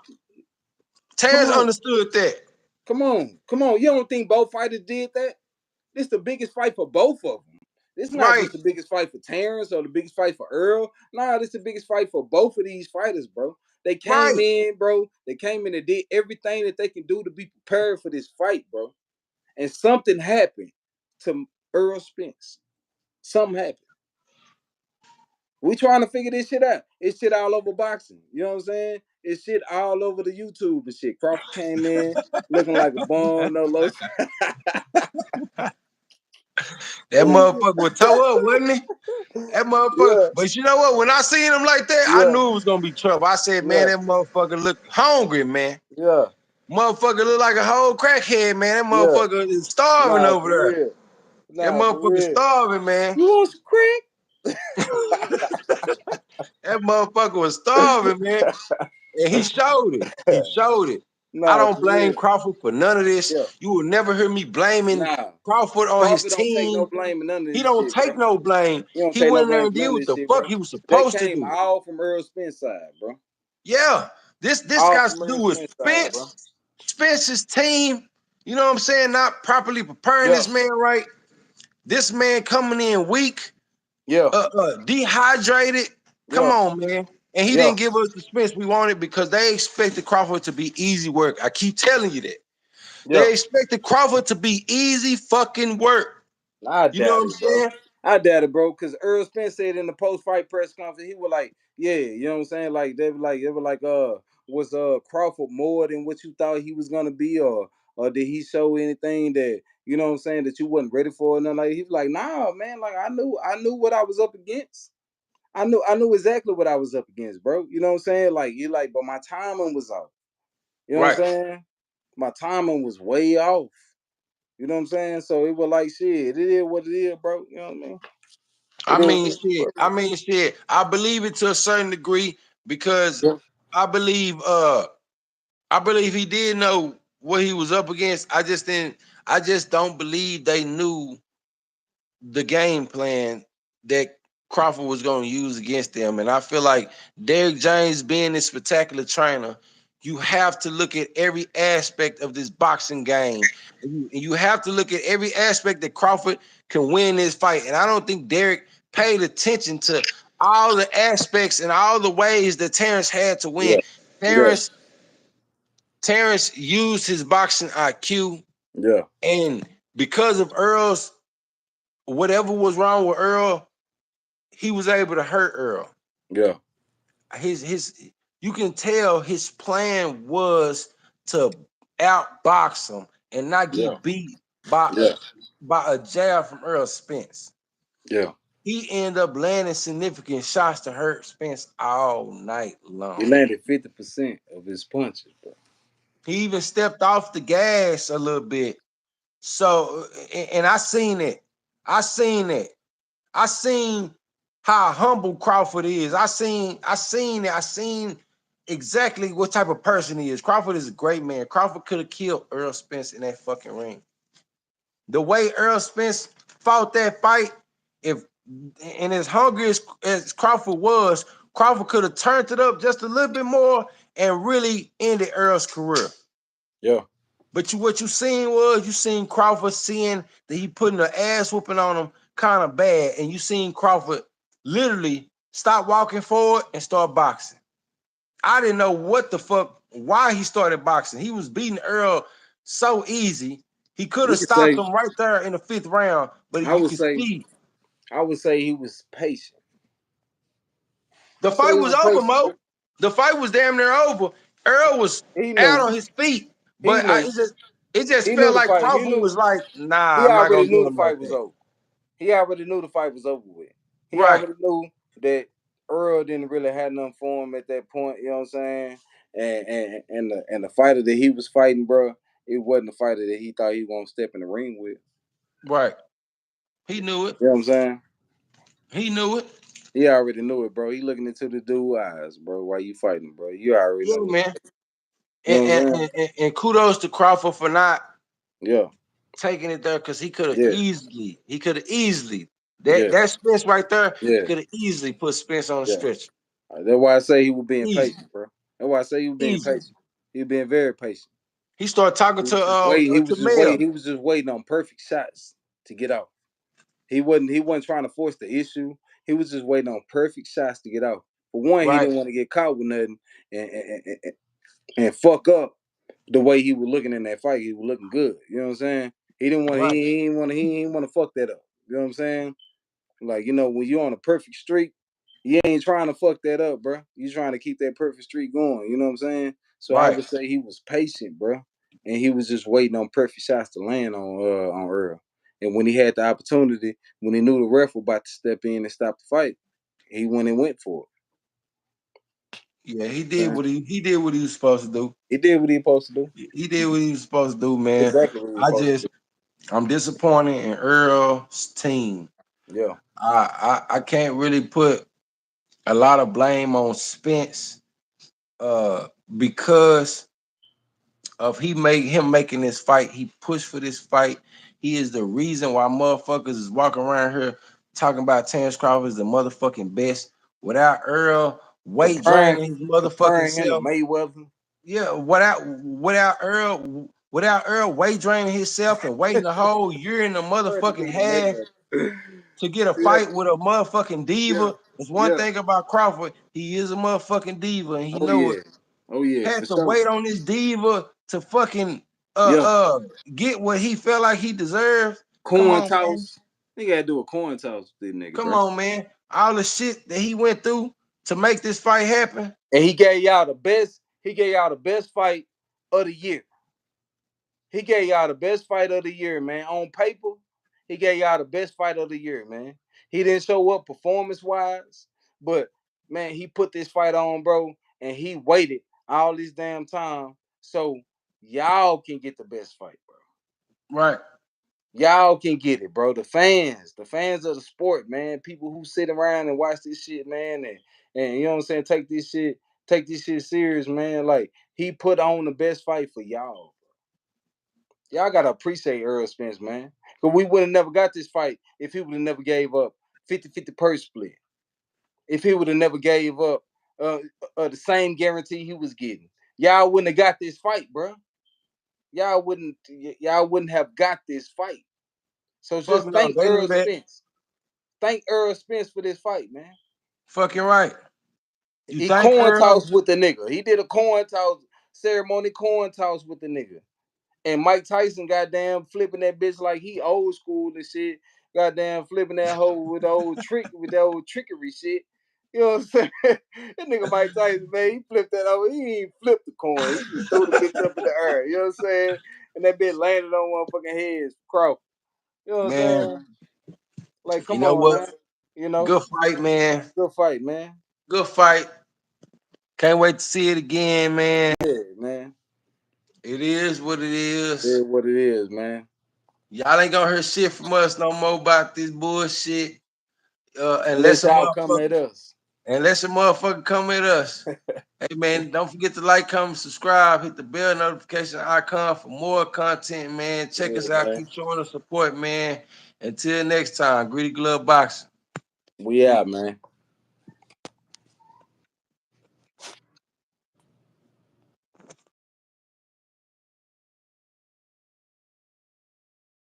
Come Terrence on, understood that. come on. You don't think both fighters did that? This the biggest fight for both of them. This is not Right. just the biggest fight for Terrence or the biggest fight for Earl. Nah, this is the biggest fight for both of these fighters, bro. They came Right. in, bro. They came in and did everything that they can do to be prepared for this fight, bro. And something happened to Earl Spence. Something happened. We trying to figure this shit out. It's shit all over boxing. You know what I'm saying? It's shit all over the YouTube and shit. Crawford came in looking like a bum, no lotion. That motherfucker was toe up, wasn't he? That motherfucker. Yeah, But you know what? When I seen him like that, I yeah, knew it was gonna be trouble. I said, man, yeah, that motherfucker look hungry, man. yeah, Motherfucker look like a whole crackhead, man. That yeah. motherfucker is starving Nah, over for there. real. That Nah, for motherfucker real. starving, man. You want some That motherfucker was starving, man. And he showed it. He crack? showed it. I Nah, don't for blame real. Crawford for none of this. Yeah. You will never hear me blaming Nah. Crawford on his Crawford don't take no team. blame in none of He this don't shit, take bro. no blame. He don't He take no went in there blame and for did none of what this the shit, fuck bro. he was That supposed to came do. all from Errol Spence side, bro. Yeah, this All got from to Errol do with Spence side, bro. Spence's team. You know what I'm saying? Not properly preparing Yeah. this man right. This man coming in weak, Yeah. dehydrated. Come Yeah. on, man. And he Yeah. didn't give us the Spence we wanted because they expected Crawford to be easy work. I keep telling you that. Yeah. They expected Crawford to be easy fucking work. I You know doubt what I'm it, bro. saying? I doubt it, bro. Cause Earl Spence said in the post-fight press conference, he was like, "Yeah, you know what I'm saying? Like they were like, was Crawford more than what you thought he was gonna be, or did he show anything that you know what I'm saying that you wasn't ready for?" And nothing like he was like, "Nah, man. Like I knew what I was up against. I knew exactly what I was up against, bro. You know what I'm saying? Like you like, but my timing was off. You know what I'm Right. saying? My timing was way off." You know what I'm saying? So it was like shit. It is what it is, bro. You know what I mean? I It is what mean it is, shit. bro. I mean shit. I believe it to a certain degree because Yeah. I believe I believe he did know what he was up against. I just don't believe they knew the game plan that Crawford was going to use against them. And I feel like Derrick James being this spectacular trainer, you have to look at every aspect of this boxing game. You have to look at every aspect that Crawford can win this fight. And I don't think Derrick paid attention to all the aspects and all the ways that Terrance had to win. Yeah. Yeah. Terrance, Terrance used his boxing IQ, Yeah. and because of Earl's whatever was wrong with Earl, he was able to hurt Earl. Yeah. His you can tell his plan was to outbox him and not Yeah. get beat Yeah. by a jab from Earl Spence. Yeah. He ended up landing significant shots to hurt Spence all night He long. landed 50% of his punches, bro. He even stepped off the gas a little bit. So, and I seen it. I seen it. I seen how humble Crawford is. I seen exactly what type of person he is. Crawford is a great man. Crawford could have killed Errol Spence in that fucking ring. The way Errol Spence fought that fight, if and as hungry as Crawford was, Crawford could have turned it up just a little bit more and really ended Earl's career. Yeah. But what you seen was you seen Crawford seeing that he putting the ass whooping on him kind of bad, and you seen Crawford literally stop walking forward and start boxing. I didn't know what the fuck why he started boxing. He was beating Earl so easy. He could We have could stopped say him right there in the fifth round, but I you would could say see I would say he was patient. the I say fight he was was over, patient, Mo. bro. The fight was damn near over. Earl was He out knew. on his feet, He but knew. it just He knew felt the like fight. He Crawford knew was like, nah, he I'm not already gonna knew do the him like fight was that. over. He already knew the fight was over with. He Right, already knew that Earl didn't really have nothing for him at that point. You know what I'm saying? And the fighter that he was fighting, bro, it wasn't the fighter that he thought he was gonna step in the ring with. right. He knew it. You know what I'm saying? He knew it. He already knew it, bro. He looking into the dude eyes, bro. Why you fighting, bro? You already Yeah, know what. man. You know And, what I'm and, saying? and kudos to Crawford for not Yeah, taking it there because yeah, he could have easily yeah, that Spence right there, he yeah, could have easily put Spence on the yeah. stretcher. That's why I say he was being Easy, patient, bro. That's why I say he was being easily. patient. He was being very patient. He started talking He was just waiting. He to was just Mel. waiting. He was just waiting on perfect shots to get out. He wasn't trying to force the issue. He was just waiting on perfect shots to get out. For one, he Right, didn't want to get caught with nothing and fuck up the way he was looking in that fight. He was looking good. You know what I'm saying? He didn't want. right, He didn't want to fuck that up. You know what I'm saying? Like when you're on a perfect streak, you ain't trying to fuck that up, bro. You trying to keep that perfect streak going. You know what I'm saying? So I right. would say he was patient, bro, and he was just waiting on perfect shots to land on Earl. And when he had the opportunity, when he knew the ref was about to step in and stop the fight, he went and went for Yeah, it. he did what he was supposed to do. He did what he supposed to do. He did what he was supposed to do, man. Exactly what he was I supposed to just do. I'm disappointed in Earl's team. Yeah, I can't really put a lot of blame on Spence because of him making this fight. He pushed for this fight. He is the reason why motherfuckers is walking around here talking about Terrance Crawford is the motherfucking best. Without Earl weight comparing draining his motherfucking comparing him to self. Mayweather. Yeah, without Earl weight draining himself and waiting a whole year and a Bro, the motherfucking nigga half Mayweather. to get a Yeah, fight with a motherfucking yeah, diva. There's one yeah. thing about Crawford, he is a motherfucking diva, and he Oh know it. yeah. Oh yeah, Had for to sure. wait on this diva to fucking uh Yeah. uh get what he felt like he deserved. Come Coin on, man. toss. They gotta do a coin toss with this nigga, Come bro. on, man. All the shit that he went through to make this fight happen. And he gave y'all the best. He gave y'all the best fight of the year. He gave y'all the best fight of the year, man. On paper, he gave y'all the best fight of the year, man. He didn't show up performance wise, but man, he put this fight on, bro, and he waited all this damn time so y'all can get the best fight, bro. Right. Y'all can get it, bro. The fans of the sport, man. People who sit around and watch this shit, man, and you know what I'm saying, take this shit serious, man. Like he put on the best fight for y'all. Y'all gotta appreciate Errol Spence, man. Cause we would have never got this fight if he would have never gave up 50-50 purse split. If he would have never gave up uh, the same guarantee he was getting. Y'all wouldn't have got this fight, bro. Y'all wouldn't have got this fight. So Fuck just no, thank they knew Errol that. Spence. Thank Errol Spence for this fight, man. Fucking right. You He think coin Earl? toss with the nigga. He did a coin toss ceremony, coin toss with the nigga. And Mike Tyson, goddamn, flipping that bitch like he old school and shit. Goddamn, flipping that hoe with the old trick, with the old trickery shit. You know what I'm saying? That nigga Mike Tyson, man, he flipped that over. He ain't flipped the coin. He just threw the bitch up in the air. You know what I'm saying? And that bitch landed on motherfucking heads, Crawford. You know what I'm Man, saying? Like, you come know on, what? man. You know, Good fight, man. good fight, man. Good fight. Can't wait to see it again, man. Yeah, man. It is what it Yeah, is. what it is, man. Y'all ain't gonna hear shit from us no more about this bullshit. Unless y'all come at us. Unless a motherfucker come at us. Hey man, don't forget to like, comment, subscribe, hit the bell notification icon for more content, man. Check Yeah, us out. man. Keep showing us support, man. Until next time, Greedy Glove Boxing. We out, man.